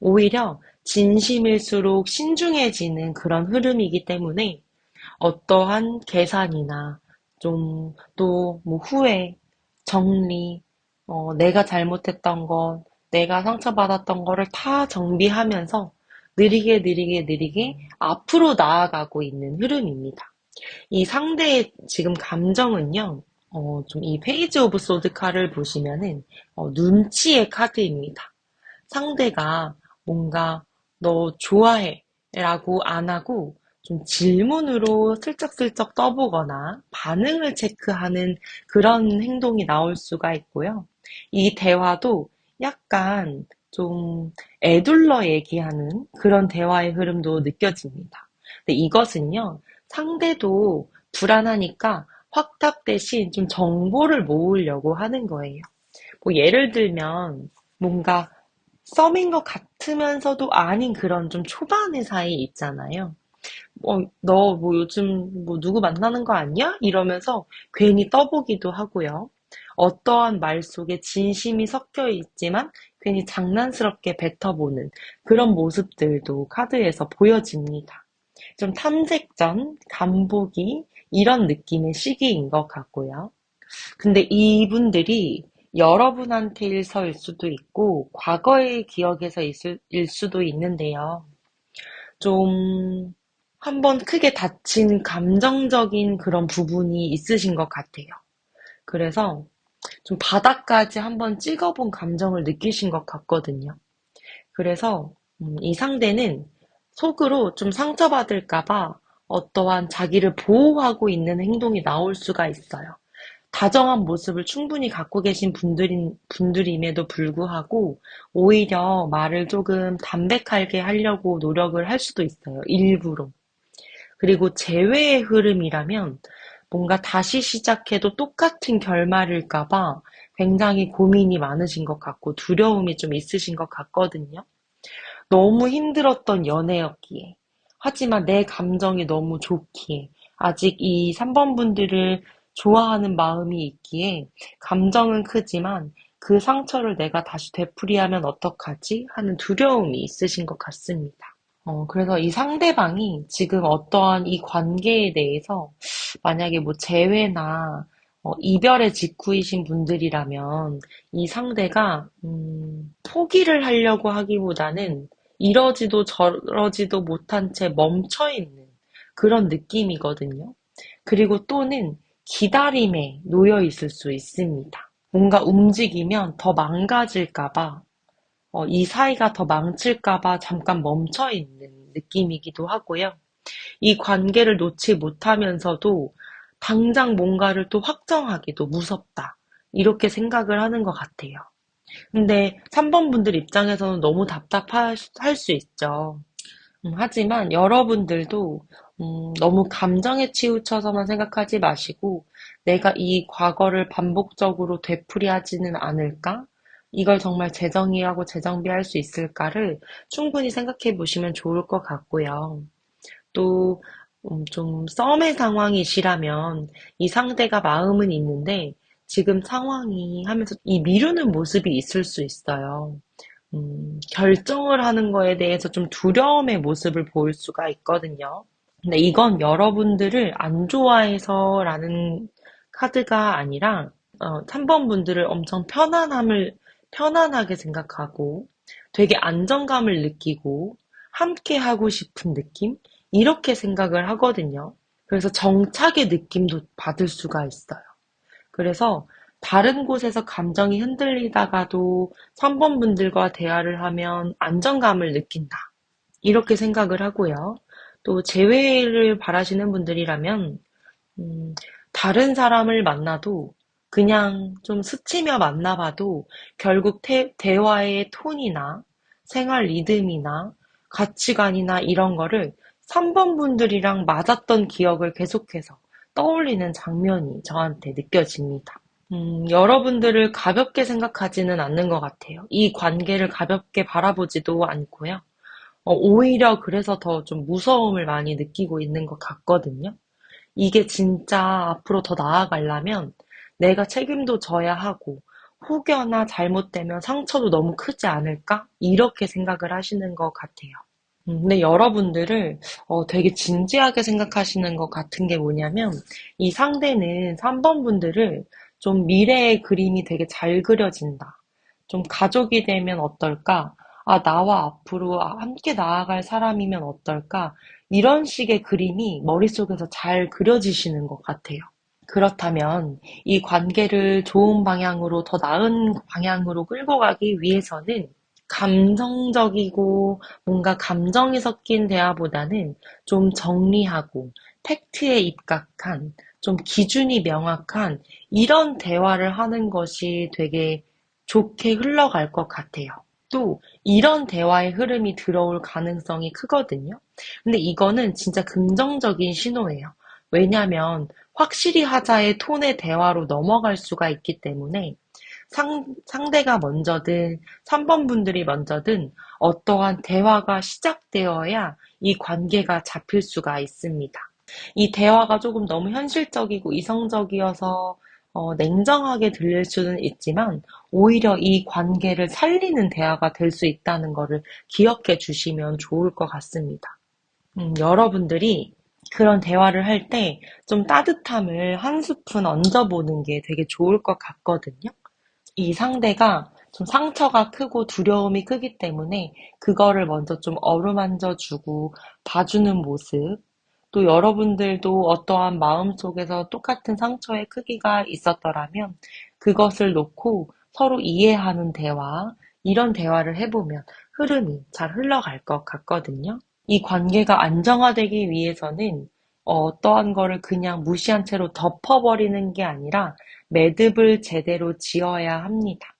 오히려 진심일수록 신중해지는 그런 흐름이기 때문에 어떠한 계산이나 좀 또 뭐 후회, 정리, 내가 잘못했던 것, 내가 상처받았던 거를 다 정비하면서 느리게 느리게 느리게 앞으로 나아가고 있는 흐름입니다. 이 상대의 지금 감정은요, 좀 이 페이지 오브 소드 카드를 보시면은, 눈치의 카드입니다. 상대가 뭔가 너 좋아해 라고 안 하고 좀 질문으로 슬쩍슬쩍 떠보거나 반응을 체크하는 그런 행동이 나올 수가 있고요. 이 대화도 약간 좀 애둘러 얘기하는 그런 대화의 흐름도 느껴집니다. 근데 이것은요, 상대도 불안하니까 확답 대신 좀 정보를 모으려고 하는 거예요. 뭐 예를 들면 뭔가 썸인 것 같으면서도 아닌 그런 좀 초반의 사이 있잖아요. 너 뭐 요즘 뭐 누구 만나는 거 아니야? 이러면서 괜히 떠보기도 하고요. 어떠한 말 속에 진심이 섞여 있지만 괜히 장난스럽게 뱉어보는 그런 모습들도 카드에서 보여집니다. 좀 탐색전, 간보기, 이런 느낌의 시기인 것 같고요. 근데 이분들이 여러분한테 일서일 수도 있고, 과거의 기억에서 일 수도 있는데요. 좀 한번 크게 다친 감정적인 그런 부분이 있으신 것 같아요. 그래서 좀 바닥까지 한번 찍어본 감정을 느끼신 것 같거든요. 그래서 이 상대는 속으로 좀 상처받을까 봐 어떠한 자기를 보호하고 있는 행동이 나올 수가 있어요. 다정한 모습을 충분히 갖고 계신 분들임에도 불구하고 오히려 말을 조금 담백하게 하려고 노력을 할 수도 있어요. 일부러. 그리고 재회의 흐름이라면 뭔가 다시 시작해도 똑같은 결말일까 봐 굉장히 고민이 많으신 것 같고 두려움이 좀 있으신 것 같거든요. 너무 힘들었던 연애였기에. 하지만 내 감정이 너무 좋기에. 아직 이 3번 분들을 좋아하는 마음이 있기에 감정은 크지만 그 상처를 내가 다시 되풀이하면 어떡하지? 하는 두려움이 있으신 것 같습니다. 그래서 이 상대방이 지금 어떠한 이 관계에 대해서 만약에 뭐 재회나 이별의 직후이신 분들이라면 이 상대가 포기를 하려고 하기보다는 이러지도 저러지도 못한 채 멈춰 있는 그런 느낌이거든요. 그리고 또는 기다림에 놓여 있을 수 있습니다. 뭔가 움직이면 더 망가질까 봐, 이 사이가 더 망칠까 봐 잠깐 멈춰 있는 느낌이기도 하고요. 이 관계를 놓지 못하면서도 당장 뭔가를 또 확정하기도 무섭다. 이렇게 생각을 하는 것 같아요. 근데 3번 분들 입장에서는 너무 답답할 수 있죠. 하지만 여러분들도 너무 감정에 치우쳐서만 생각하지 마시고 내가 이 과거를 반복적으로 되풀이하지는 않을까? 이걸 정말 재정의하고 재정비할 수 있을까를 충분히 생각해 보시면 좋을 것 같고요. 또, 좀 썸의 상황이시라면 이 상대가 마음은 있는데 지금 상황이 하면서 이 미루는 모습이 있을 수 있어요. 결정을 하는 거에 대해서 좀 두려움의 모습을 보일 수가 있거든요. 근데 이건 여러분들을 안 좋아해서라는 카드가 아니라 3번 분들을 엄청 편안하게 생각하고 되게 안정감을 느끼고 함께 하고 싶은 느낌? 이렇게 생각을 하거든요. 그래서 정착의 느낌도 받을 수가 있어요. 그래서 다른 곳에서 감정이 흔들리다가도 3번 분들과 대화를 하면 안정감을 느낀다. 이렇게 생각을 하고요. 또 재회를 바라시는 분들이라면 음, 다른 사람을 만나도 그냥 좀 스치며 만나봐도 결국 대화의 톤이나 생활 리듬이나 가치관이나 이런 거를 3번 분들이랑 맞았던 기억을 계속해서 떠올리는 장면이 저한테 느껴집니다. 여러분들을 가볍게 생각하지는 않는 것 같아요. 이 관계를 가볍게 바라보지도 않고요. 오히려 그래서 더 좀 무서움을 많이 느끼고 있는 것 같거든요. 이게 진짜 앞으로 더 나아가려면 내가 책임도 져야 하고 혹여나 잘못되면 상처도 너무 크지 않을까? 이렇게 생각을 하시는 것 같아요. 근데 여러분들을 되게 진지하게 생각하시는 것 같은 게 뭐냐면 이 상대는 3번 분들을 좀 미래의 그림이 되게 잘 그려진다. 좀 가족이 되면 어떨까? 아, 나와 앞으로 함께 나아갈 사람이면 어떨까? 이런 식의 그림이 머릿속에서 잘 그려지시는 것 같아요. 그렇다면 이 관계를 좋은 방향으로 더 나은 방향으로 끌고 가기 위해서는 감성적이고 뭔가 감정이 섞인 대화보다는 좀 정리하고 팩트에 입각한 좀 기준이 명확한 이런 대화를 하는 것이 되게 좋게 흘러갈 것 같아요. 또 이런 대화의 흐름이 들어올 가능성이 크거든요. 근데 이거는 진짜 긍정적인 신호예요. 왜냐하면 확실히 하자의 톤의 대화로 넘어갈 수가 있기 때문에 상대가 먼저든 3번 분들이 먼저든 어떠한 대화가 시작되어야 이 관계가 잡힐 수가 있습니다. 이 대화가 조금 너무 현실적이고 이성적이어서 냉정하게 들릴 수는 있지만 오히려 이 관계를 살리는 대화가 될 수 있다는 것을 기억해 주시면 좋을 것 같습니다. 여러분들이 그런 대화를 할 때 좀 따뜻함을 한 스푼 얹어보는 게 되게 좋을 것 같거든요. 이 상대가 좀 상처가 크고 두려움이 크기 때문에 그거를 먼저 좀 어루만져 주고 봐주는 모습, 또 여러분들도 어떠한 마음속에서 똑같은 상처의 크기가 있었더라면 그것을 놓고 서로 이해하는 대화, 이런 대화를 해보면 흐름이 잘 흘러갈 것 같거든요. 이 관계가 안정화되기 위해서는 어떠한 거를 그냥 무시한 채로 덮어버리는 게 아니라 매듭을 제대로 지어야 합니다.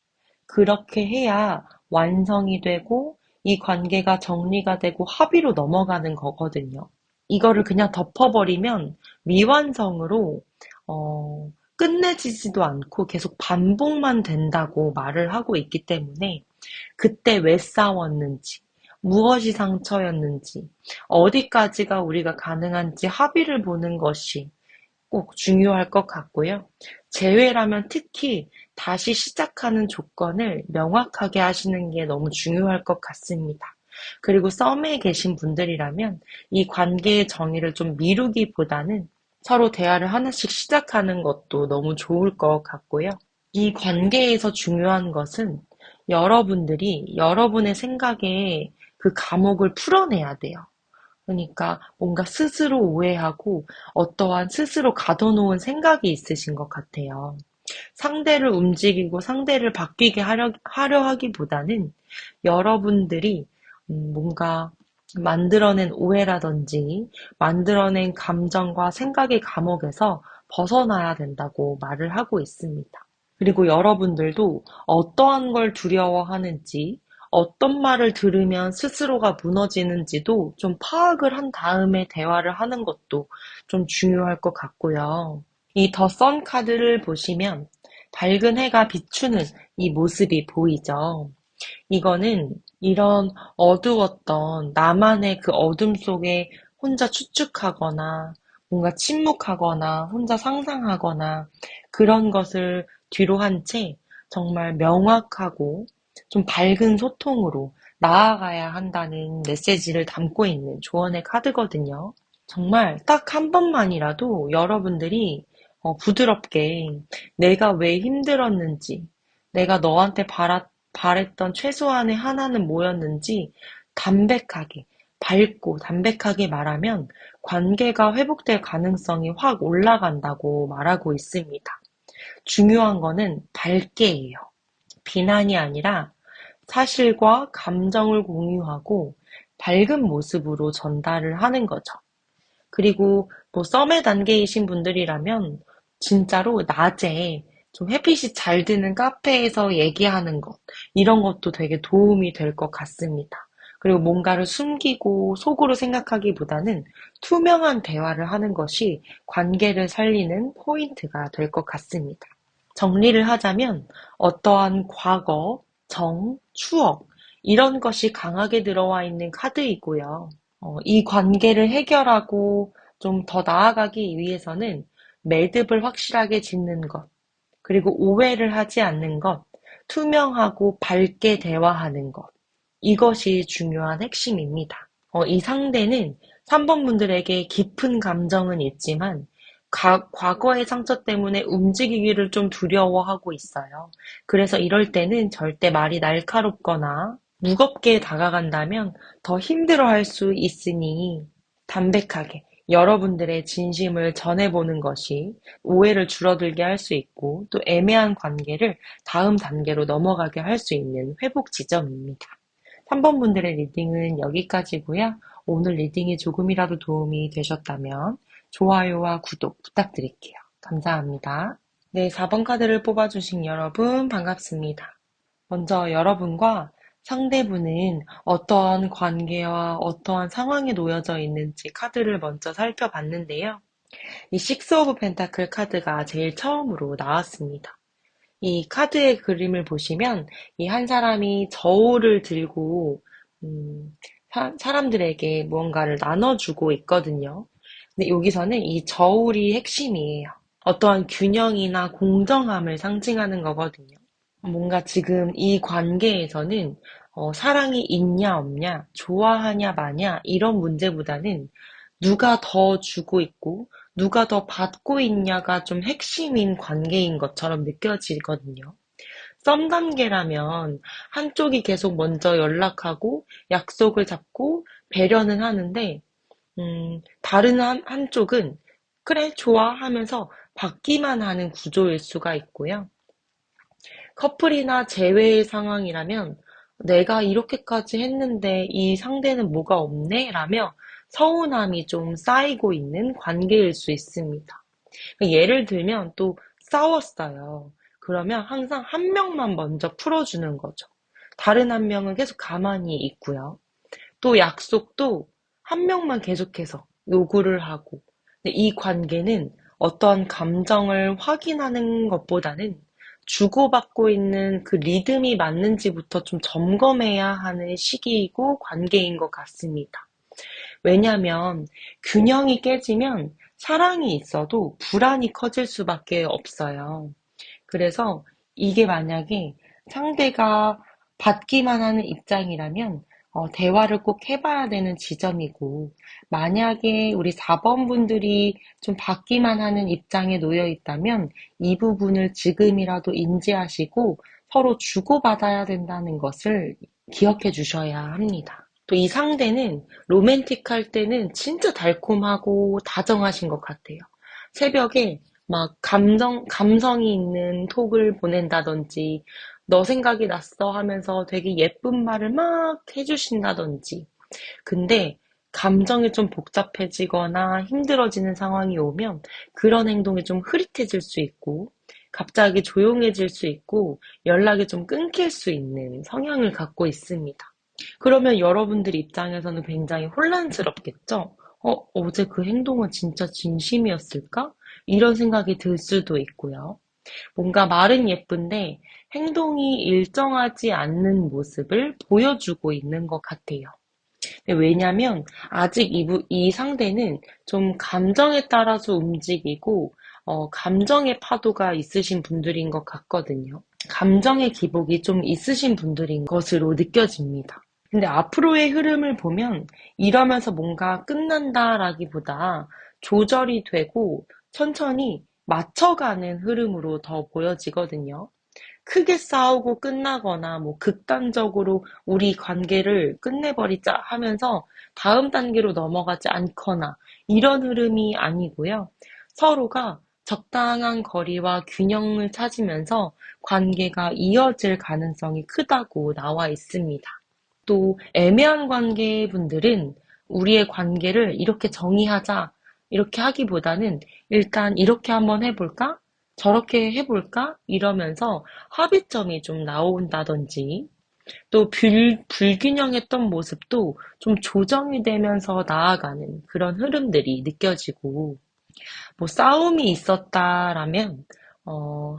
그렇게 해야 완성이 되고 이 관계가 정리가 되고 합의로 넘어가는 거거든요. 이거를 그냥 덮어버리면 미완성으로 끝내지지도 않고 계속 반복만 된다고 말을 하고 있기 때문에 그때 왜 싸웠는지, 무엇이 상처였는지, 어디까지가 우리가 가능한지 합의를 보는 것이 꼭 중요할 것 같고요. 재회라면 특히 다시 시작하는 조건을 명확하게 하시는 게 너무 중요할 것 같습니다. 그리고 썸에 계신 분들이라면 이 관계의 정의를 좀 미루기보다는 서로 대화를 하나씩 시작하는 것도 너무 좋을 것 같고요. 이 관계에서 중요한 것은 여러분들이 여러분의 생각에 그 감옥을 풀어내야 돼요. 그러니까 뭔가 스스로 오해하고 어떠한 스스로 가둬놓은 생각이 있으신 것 같아요. 상대를 움직이고 상대를 바뀌게 하려 하기보다는 여러분들이 뭔가 만들어낸 오해라든지 만들어낸 감정과 생각의 감옥에서 벗어나야 된다고 말을 하고 있습니다. 그리고 여러분들도 어떠한 걸 두려워하는지, 어떤 말을 들으면 스스로가 무너지는지도 좀 파악을 한 다음에 대화를 하는 것도 좀 중요할 것 같고요. 이 더 선 카드를 보시면 밝은 해가 비추는 이 모습이 보이죠. 이거는 이런 어두웠던 나만의 그 어둠 속에 혼자 추측하거나 뭔가 침묵하거나 혼자 상상하거나 그런 것을 뒤로 한 채 정말 명확하고 좀 밝은 소통으로 나아가야 한다는 메시지를 담고 있는 조언의 카드거든요. 정말 딱 한 번만이라도 여러분들이 부드럽게 내가 왜 힘들었는지, 내가 너한테 바랬던 최소한의 하나는 뭐였는지 담백하게, 밝고 담백하게 말하면 관계가 회복될 가능성이 확 올라간다고 말하고 있습니다. 중요한 거는 밝게예요. 비난이 아니라 사실과 감정을 공유하고 밝은 모습으로 전달을 하는 거죠. 그리고 뭐 썸의 단계이신 분들이라면 진짜로 낮에 좀 햇빛이 잘 드는 카페에서 얘기하는 것, 이런 것도 되게 도움이 될 것 같습니다. 그리고 뭔가를 숨기고 속으로 생각하기보다는 투명한 대화를 하는 것이 관계를 살리는 포인트가 될 것 같습니다. 정리를 하자면 어떠한 과거, 추억, 이런 것이 강하게 들어와 있는 카드이고요. 이 관계를 해결하고 좀 더 나아가기 위해서는 매듭을 확실하게 짓는 것, 그리고 오해를 하지 않는 것, 투명하고 밝게 대화하는 것, 이것이 중요한 핵심입니다. 이 상대는 3번 분들에게 깊은 감정은 있지만 과거의 상처 때문에 움직이기를 좀 두려워하고 있어요. 그래서 이럴 때는 절대 말이 날카롭거나 무겁게 다가간다면 더 힘들어할 수 있으니 담백하게 여러분들의 진심을 전해보는 것이 오해를 줄어들게 할 수 있고 또 애매한 관계를 다음 단계로 넘어가게 할 수 있는 회복 지점입니다. 3번 분들의 리딩은 여기까지고요. 오늘 리딩이 조금이라도 도움이 되셨다면 좋아요와 구독 부탁드릴게요. 감사합니다. 네, 4번 카드를 뽑아주신 여러분 반갑습니다. 먼저 여러분과 상대분은 어떠한 관계와 어떠한 상황에 놓여져 있는지 카드를 먼저 살펴봤는데요. 이 식스 오브 펜타클 카드가 제일 처음으로 나왔습니다. 이 카드의 그림을 보시면 이 한 사람이 저울을 들고 사람들에게 무언가를 나눠주고 있거든요. 근데 여기서는 이 저울이 핵심이에요. 어떠한 균형이나 공정함을 상징하는 거거든요. 뭔가 지금 이 관계에서는 사랑이 있냐 없냐, 좋아하냐 마냐 이런 문제보다는 누가 더 주고 있고 누가 더 받고 있냐가 좀 핵심인 관계인 것처럼 느껴지거든요. 썸 관계라면 한쪽이 계속 먼저 연락하고 약속을 잡고 배려는 하는데 다른 한쪽은 그래 좋아 하면서 받기만 하는 구조일 수가 있고요. 커플이나 재회의 상황이라면 내가 이렇게까지 했는데 이 상대는 뭐가 없네? 라며 서운함이 좀 쌓이고 있는 관계일 수 있습니다. 예를 들면 또 싸웠어요. 그러면 항상 한 명만 먼저 풀어주는 거죠. 다른 한 명은 계속 가만히 있고요. 또 약속도 한 명만 계속해서 요구를 하고. 근데 이 관계는 어떤 감정을 확인하는 것보다는 주고받고 있는 그 리듬이 맞는지부터 좀 점검해야 하는 시기이고 관계인 것 같습니다. 왜냐하면 균형이 깨지면 사랑이 있어도 불안이 커질 수밖에 없어요. 그래서 이게 만약에 상대가 받기만 하는 입장이라면 대화를 꼭 해봐야 되는 지점이고, 만약에 우리 4번 분들이 좀 받기만 하는 입장에 놓여 있다면 이 부분을 지금이라도 인지하시고 서로 주고받아야 된다는 것을 기억해 주셔야 합니다. 또 이 상대는 로맨틱할 때는 진짜 달콤하고 다정하신 것 같아요. 새벽에 막 감성이 있는 톡을 보낸다든지, 너 생각이 났어 하면서 되게 예쁜 말을 막 해주신다든지. 근데 감정이 좀 복잡해지거나 힘들어지는 상황이 오면 그런 행동이 좀 흐릿해질 수 있고, 갑자기 조용해질 수 있고, 연락이 좀 끊길 수 있는 성향을 갖고 있습니다. 그러면 여러분들 입장에서는 굉장히 혼란스럽겠죠? 어제 그 행동은 진짜 진심이었을까? 이런 생각이 들 수도 있고요. 뭔가 말은 예쁜데 행동이 일정하지 않는 모습을 보여주고 있는 것 같아요. 왜냐면 아직 이 상대는 좀 감정에 따라서 움직이고, 감정의 파도가 있으신 분들인 것 같거든요. 감정의 기복이 좀 있으신 분들인 것으로 느껴집니다. 근데 앞으로의 흐름을 보면 이러면서 뭔가 끝난다라기보다 조절이 되고 천천히 맞춰가는 흐름으로 더 보여지거든요. 크게 싸우고 끝나거나 뭐 극단적으로 우리 관계를 끝내버리자 하면서 다음 단계로 넘어가지 않거나 이런 흐름이 아니고요. 서로가 적당한 거리와 균형을 찾으면서 관계가 이어질 가능성이 크다고 나와 있습니다. 또 애매한 관계분들은 우리의 관계를 이렇게 정의하자 이렇게 하기보다는 일단 이렇게 한번 해볼까? 저렇게 해볼까? 이러면서 합의점이 좀 나온다든지 또 불균형했던 모습도 좀 조정이 되면서 나아가는 그런 흐름들이 느껴지고 뭐 싸움이 있었다라면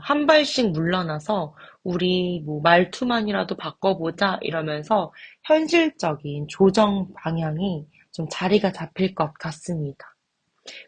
한 발씩 물러나서 우리 뭐 말투만이라도 바꿔보자 이러면서 현실적인 조정 방향이 좀 자리가 잡힐 것 같습니다.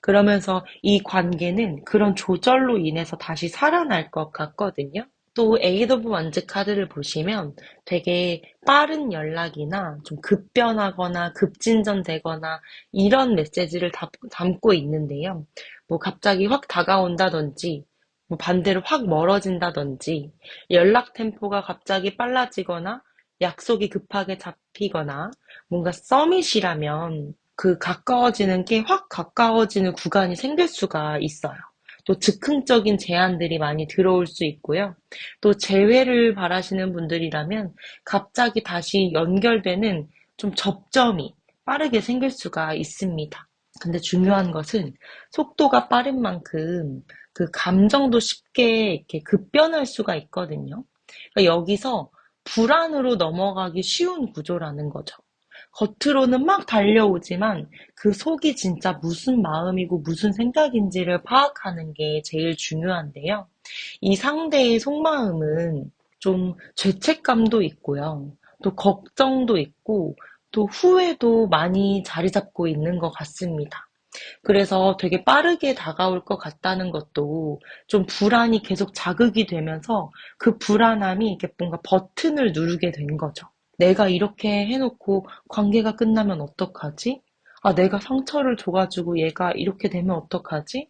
그러면서 이 관계는 그런 조절로 인해서 다시 살아날 것 같거든요. 또 에이드 오브 원즈 카드를 보시면 되게 빠른 연락이나 좀 급변하거나 급진전되거나 이런 메시지를 담고 있는데요. 뭐 갑자기 확 다가온다든지, 뭐 반대로 확 멀어진다든지, 연락 템포가 갑자기 빨라지거나, 약속이 급하게 잡히거나, 뭔가 서밋이라면 그 가까워지는 게 확 가까워지는 구간이 생길 수가 있어요. 또 즉흥적인 제안들이 많이 들어올 수 있고요. 또 재회를 바라시는 분들이라면 갑자기 다시 연결되는 좀 접점이 빠르게 생길 수가 있습니다. 근데 중요한 것은 속도가 빠른 만큼 그 감정도 쉽게 이렇게 급변할 수가 있거든요. 그러니까 여기서 불안으로 넘어가기 쉬운 구조라는 거죠. 겉으로는 막 달려오지만 그 속이 진짜 무슨 마음이고 무슨 생각인지를 파악하는 게 제일 중요한데요. 이 상대의 속마음은 좀 죄책감도 있고요. 또 걱정도 있고, 또 후회도 많이 자리 잡고 있는 것 같습니다. 그래서 되게 빠르게 다가올 것 같다는 것도 좀 불안이 계속 자극이 되면서 그 불안함이 이렇게 뭔가 버튼을 누르게 된 거죠. 내가 이렇게 해놓고 관계가 끝나면 어떡하지? 아, 내가 상처를 줘가지고 얘가 이렇게 되면 어떡하지?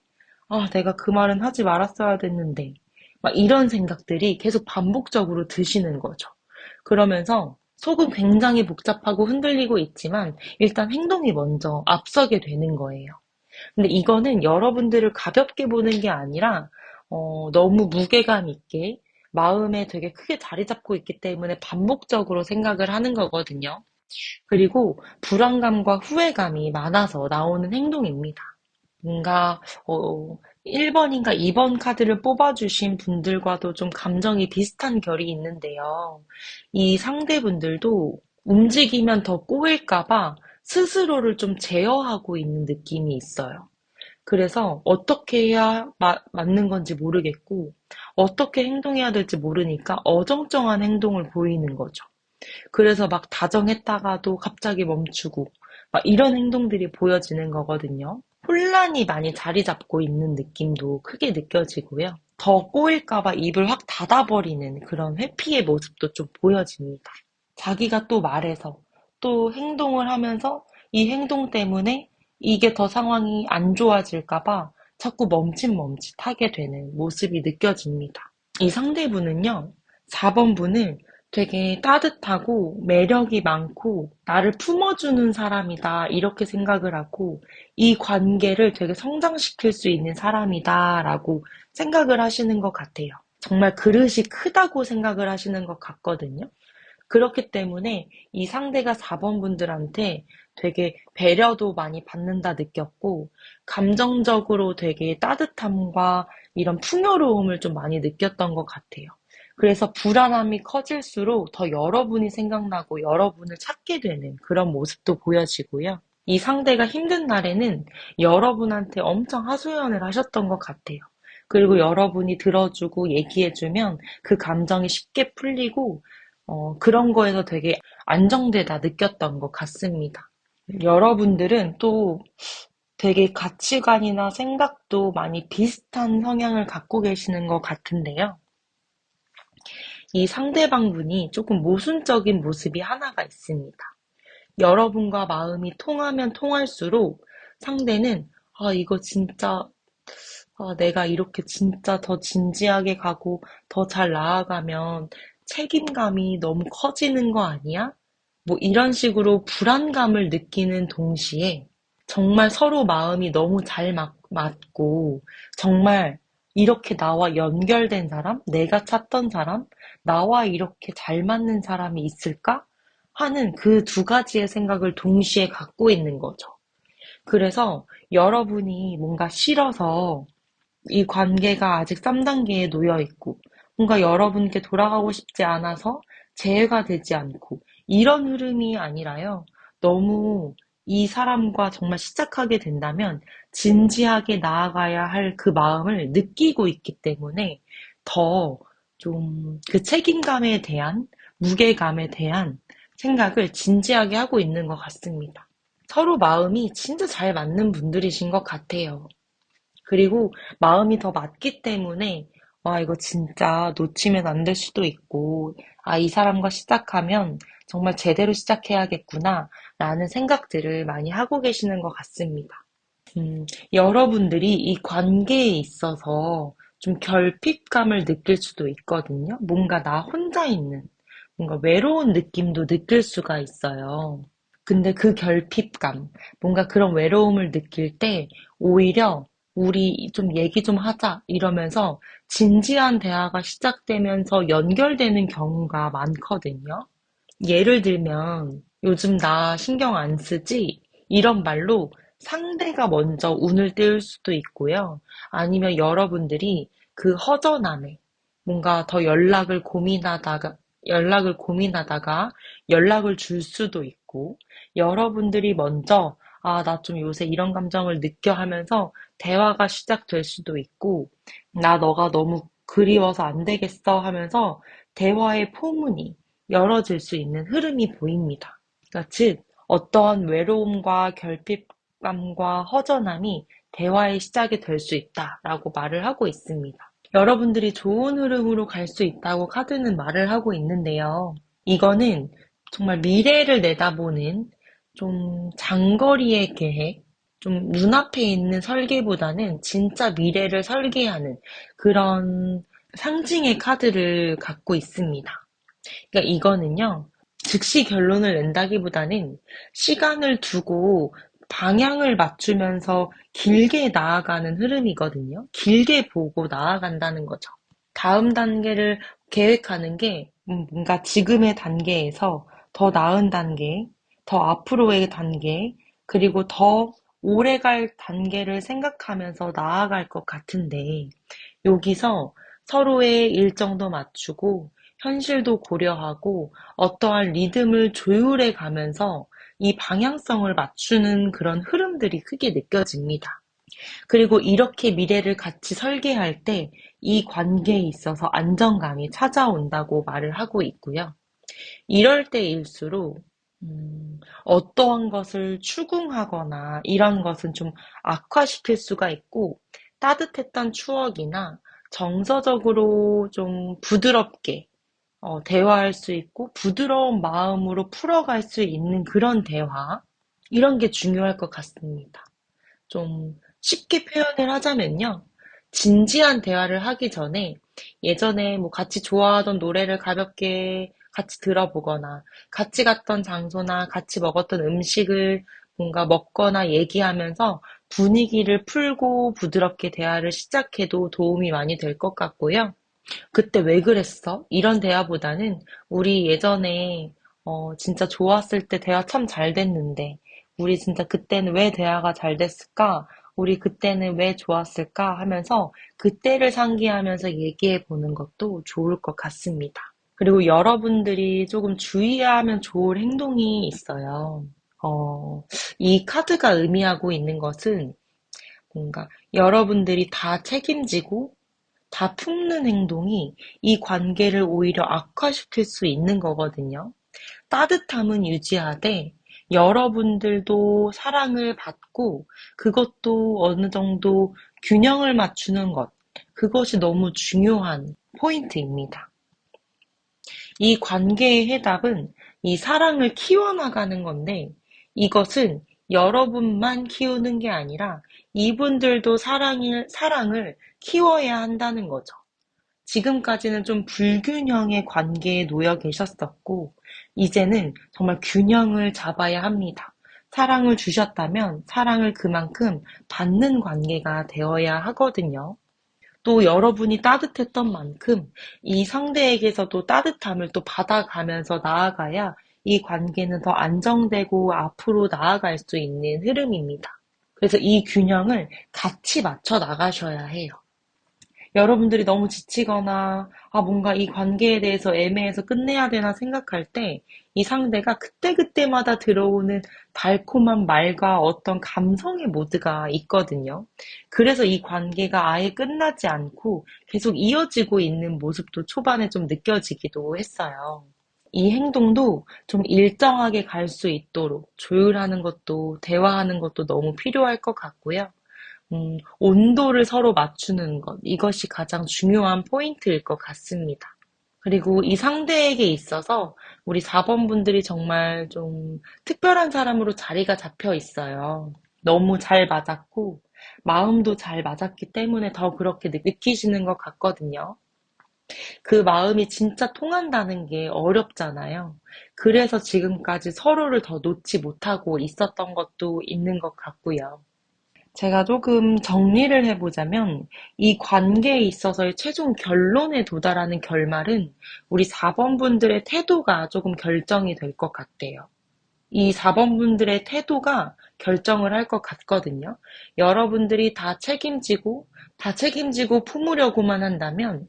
아, 내가 그 말은 하지 말았어야 됐는데. 막 이런 생각들이 계속 반복적으로 드시는 거죠. 그러면서 속은 굉장히 복잡하고 흔들리고 있지만 일단 행동이 먼저 앞서게 되는 거예요. 근데 이거는 여러분들을 가볍게 보는 게 아니라 너무 무게감 있게 마음에 되게 크게 자리 잡고 있기 때문에 반복적으로 생각을 하는 거거든요. 그리고 불안감과 후회감이 많아서 나오는 행동입니다. 뭔가 1번인가 2번 카드를 뽑아주신 분들과도 좀 감정이 비슷한 결이 있는데요. 이 상대분들도 움직이면 더 꼬일까 봐 스스로를 좀 제어하고 있는 느낌이 있어요. 그래서 어떻게 해야 맞는 건지 모르겠고, 어떻게 행동해야 될지 모르니까 어정쩡한 행동을 보이는 거죠. 그래서 막 다정했다가도 갑자기 멈추고, 막 이런 행동들이 보여지는 거거든요. 혼란이 많이 자리 잡고 있는 느낌도 크게 느껴지고요. 더 꼬일까봐 입을 확 닫아버리는 그런 회피의 모습도 좀 보여집니다. 자기가 또 말해서 또 행동을 하면서 이 행동 때문에 이게 더 상황이 안 좋아질까봐 자꾸 멈칫멈칫하게 되는 모습이 느껴집니다. 이 상대분은요, 4번 분을 되게 따뜻하고 매력이 많고 나를 품어주는 사람이다 이렇게 생각을 하고 이 관계를 되게 성장시킬 수 있는 사람이다라고 생각을 하시는 것 같아요. 정말 그릇이 크다고 생각을 하시는 것 같거든요. 그렇기 때문에 이 상대가 4번 분들한테 되게 배려도 많이 받는다 느꼈고, 감정적으로 되게 따뜻함과 이런 풍요로움을 좀 많이 느꼈던 것 같아요. 그래서 불안함이 커질수록 더 여러분이 생각나고 여러분을 찾게 되는 그런 모습도 보여지고요. 이 상대가 힘든 날에는 여러분한테 엄청 하소연을 하셨던 것 같아요. 그리고 여러분이 들어주고 얘기해주면 그 감정이 쉽게 풀리고 그런 거에서 되게 안정되다 느꼈던 것 같습니다. 여러분들은 또 되게 가치관이나 생각도 많이 비슷한 성향을 갖고 계시는 것 같은데요. 이 상대방 분이 조금 모순적인 모습이 하나가 있습니다. 여러분과 마음이 통하면 통할수록 상대는 아, 이거 진짜 내가 이렇게 진짜 더 진지하게 가고 더 잘 나아가면 책임감이 너무 커지는 거 아니야? 뭐 이런 식으로 불안감을 느끼는 동시에 정말 서로 마음이 너무 잘 맞고 정말 이렇게 나와 연결된 사람, 내가 찾던 사람, 나와 이렇게 잘 맞는 사람이 있을까? 하는 그 두 가지의 생각을 동시에 갖고 있는 거죠. 그래서 여러분이 뭔가 싫어서 이 관계가 아직 3단계에 놓여 있고, 뭔가 여러분께 돌아가고 싶지 않아서 재회가 되지 않고, 이런 흐름이 아니라요. 너무 이 사람과 정말 시작하게 된다면 진지하게 나아가야 할 그 마음을 느끼고 있기 때문에 더 좀 그 책임감에 대한, 무게감에 대한 생각을 진지하게 하고 있는 것 같습니다. 서로 마음이 진짜 잘 맞는 분들이신 것 같아요. 그리고 마음이 더 맞기 때문에 와, 이거 진짜 놓치면 안 될 수도 있고, 아, 이 사람과 시작하면 정말 제대로 시작해야겠구나, 라는 생각들을 많이 하고 계시는 것 같습니다. 여러분들이 이 관계에 있어서 좀 결핍감을 느낄 수도 있거든요. 뭔가 나 혼자 있는, 뭔가 외로운 느낌도 느낄 수가 있어요. 근데 그 결핍감, 뭔가 그런 외로움을 느낄 때 오히려 우리 좀 얘기 좀 하자 이러면서 진지한 대화가 시작되면서 연결되는 경우가 많거든요. 예를 들면 요즘 나 신경 안 쓰지? 이런 말로 상대가 먼저 운을 띄울 수도 있고요. 아니면 여러분들이 그 허전함에 뭔가 더 연락을 고민하다가 연락을 줄 수도 있고, 여러분들이 먼저 아, 나 좀 요새 이런 감정을 느껴 하면서 대화가 시작될 수도 있고, 나 너가 너무 그리워서 안 되겠어 하면서 대화의 포문이 열어질 수 있는 흐름이 보입니다. 그러니까 즉, 어떠한 외로움과 결핍감과 허전함이 대화의 시작이 될 수 있다라고 말을 하고 있습니다. 여러분들이 좋은 흐름으로 갈 수 있다고 카드는 말을 하고 있는데요. 이거는 정말 미래를 내다보는 좀 장거리의 계획, 좀 눈앞에 있는 설계보다는 진짜 미래를 설계하는 그런 상징의 카드를 갖고 있습니다. 그러니까 이거는요, 즉시 결론을 낸다기보다는 시간을 두고 방향을 맞추면서 길게 나아가는 흐름이거든요. 길게 보고 나아간다는 거죠. 다음 단계를 계획하는 게 뭔가 지금의 단계에서 더 나은 단계, 더 앞으로의 단계, 그리고 더 오래 갈 단계를 생각하면서 나아갈 것 같은데, 여기서 서로의 일정도 맞추고 현실도 고려하고 어떠한 리듬을 조율해 가면서 이 방향성을 맞추는 그런 흐름들이 크게 느껴집니다. 그리고 이렇게 미래를 같이 설계할 때 이 관계에 있어서 안정감이 찾아온다고 말을 하고 있고요. 이럴 때일수록 어떠한 것을 추궁하거나 이런 것은 좀 악화시킬 수가 있고, 따뜻했던 추억이나 정서적으로 좀 부드럽게 대화할 수 있고 부드러운 마음으로 풀어갈 수 있는 그런 대화, 이런 게 중요할 것 같습니다. 좀 쉽게 표현을 하자면요. 진지한 대화를 하기 전에 예전에 뭐 같이 좋아하던 노래를 가볍게 같이 들어보거나 같이 갔던 장소나 같이 먹었던 음식을 뭔가 먹거나 얘기하면서 분위기를 풀고 부드럽게 대화를 시작해도 도움이 많이 될 것 같고요. 그때 왜 그랬어? 이런 대화보다는 우리 예전에 진짜 좋았을 때 대화 참 잘 됐는데 우리 진짜 그때는 왜 대화가 잘 됐을까? 우리 그때는 왜 좋았을까? 하면서 그때를 상기하면서 얘기해 보는 것도 좋을 것 같습니다. 그리고 여러분들이 조금 주의하면 좋을 행동이 있어요. 어, 이 카드가 의미하고 있는 것은 뭔가 여러분들이 다 책임지고 다 품는 행동이 이 관계를 오히려 악화시킬 수 있는 거거든요. 따뜻함은 유지하되 여러분들도 사랑을 받고 그것도 어느 정도 균형을 맞추는 것, 그것이 너무 중요한 포인트입니다. 이 관계의 해답은 이 사랑을 키워나가는 건데, 이것은 여러분만 키우는 게 아니라 이분들도 사랑을 키워야 한다는 거죠. 지금까지는 좀 불균형의 관계에 놓여 계셨었고, 이제는 정말 균형을 잡아야 합니다. 사랑을 주셨다면 사랑을 그만큼 받는 관계가 되어야 하거든요. 또 여러분이 따뜻했던 만큼 이 상대에게서도 따뜻함을 또 받아가면서 나아가야 이 관계는 더 안정되고 앞으로 나아갈 수 있는 흐름입니다. 그래서 이 균형을 같이 맞춰 나가셔야 해요. 여러분들이 너무 지치거나 뭔가 이 관계에 대해서 애매해서 끝내야 되나 생각할 때 이 상대가 그때그때마다 들어오는 달콤한 말과 어떤 감성의 모드가 있거든요. 그래서 이 관계가 아예 끝나지 않고 계속 이어지고 있는 모습도 초반에 좀 느껴지기도 했어요. 이 행동도 좀 일정하게 갈 수 있도록 조율하는 것도 대화하는 것도 너무 필요할 것 같고요. 온도를 서로 맞추는 것, 이것이 가장 중요한 포인트일 것 같습니다. 그리고 이 상대에게 있어서 우리 4번 분들이 정말 좀 특별한 사람으로 자리가 잡혀 있어요. 너무 잘 맞았고, 마음도 잘 맞았기 때문에 더 그렇게 느끼시는 것 같거든요. 그 마음이 진짜 통한다는 게 어렵잖아요. 그래서 지금까지 서로를 더 놓지 못하고 있었던 것도 있는 것 같고요. 제가 조금 정리를 해보자면, 이 관계에 있어서의 최종 결론에 도달하는 결말은 우리 4번 분들의 태도가 조금 결정이 될 것 같아요. 이 4번 분들의 태도가 결정을 할 것 같거든요. 여러분들이 다 책임지고 품으려고만 한다면,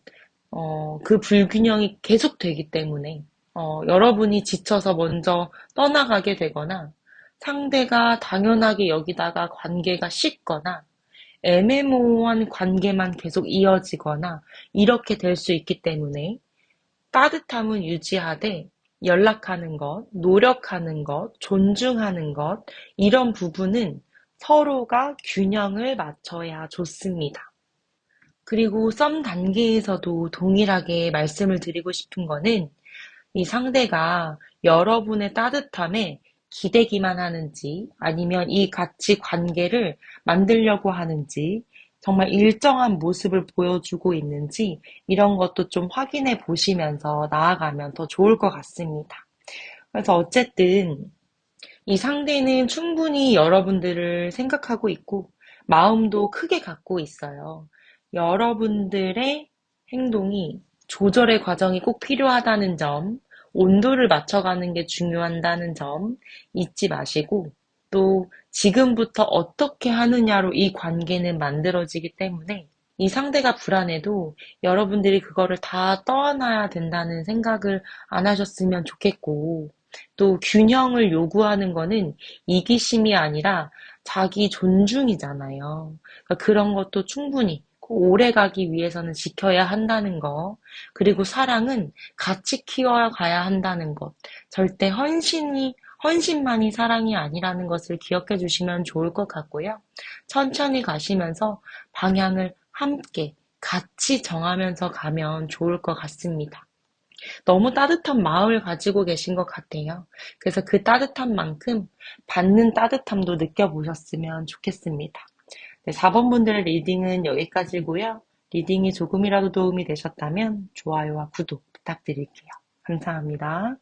그 불균형이 계속되기 때문에, 여러분이 지쳐서 먼저 떠나가게 되거나, 상대가 당연하게 여기다가 관계가 식거나 애매모호한 관계만 계속 이어지거나 이렇게 될 수 있기 때문에 따뜻함은 유지하되 연락하는 것, 노력하는 것, 존중하는 것, 이런 부분은 서로가 균형을 맞춰야 좋습니다. 그리고 썸 단계에서도 동일하게 말씀을 드리고 싶은 거는 이 상대가 여러분의 따뜻함에 기대기만 하는지 아니면 이 같이 관계를 만들려고 하는지 정말 일정한 모습을 보여주고 있는지 이런 것도 좀 확인해 보시면서 나아가면 더 좋을 것 같습니다. 그래서 어쨌든 이 상대는 충분히 여러분들을 생각하고 있고 마음도 크게 갖고 있어요. 여러분들의 행동이 조절의 과정이 꼭 필요하다는 점, 온도를 맞춰가는 게 중요하다는 점 잊지 마시고 또 지금부터 어떻게 하느냐로 이 관계는 만들어지기 때문에 이 상대가 불안해도 여러분들이 그거를 다 떠안아야 된다는 생각을 안 하셨으면 좋겠고 또 균형을 요구하는 거는 이기심이 아니라 자기 존중이잖아요. 그러니까 그런 것도 충분히 오래 가기 위해서는 지켜야 한다는 거, 그리고 사랑은 같이 키워가야 한다는 것, 절대 헌신만이 사랑이 아니라는 것을 기억해 주시면 좋을 것 같고요. 천천히 가시면서 방향을 함께 같이 정하면서 가면 좋을 것 같습니다. 너무 따뜻한 마음을 가지고 계신 것 같아요. 그래서 그 따뜻한 만큼 받는 따뜻함도 느껴보셨으면 좋겠습니다. 네, 4번 분들의 리딩은 여기까지고요. 리딩이 조금이라도 도움이 되셨다면 좋아요와 구독 부탁드릴게요. 감사합니다.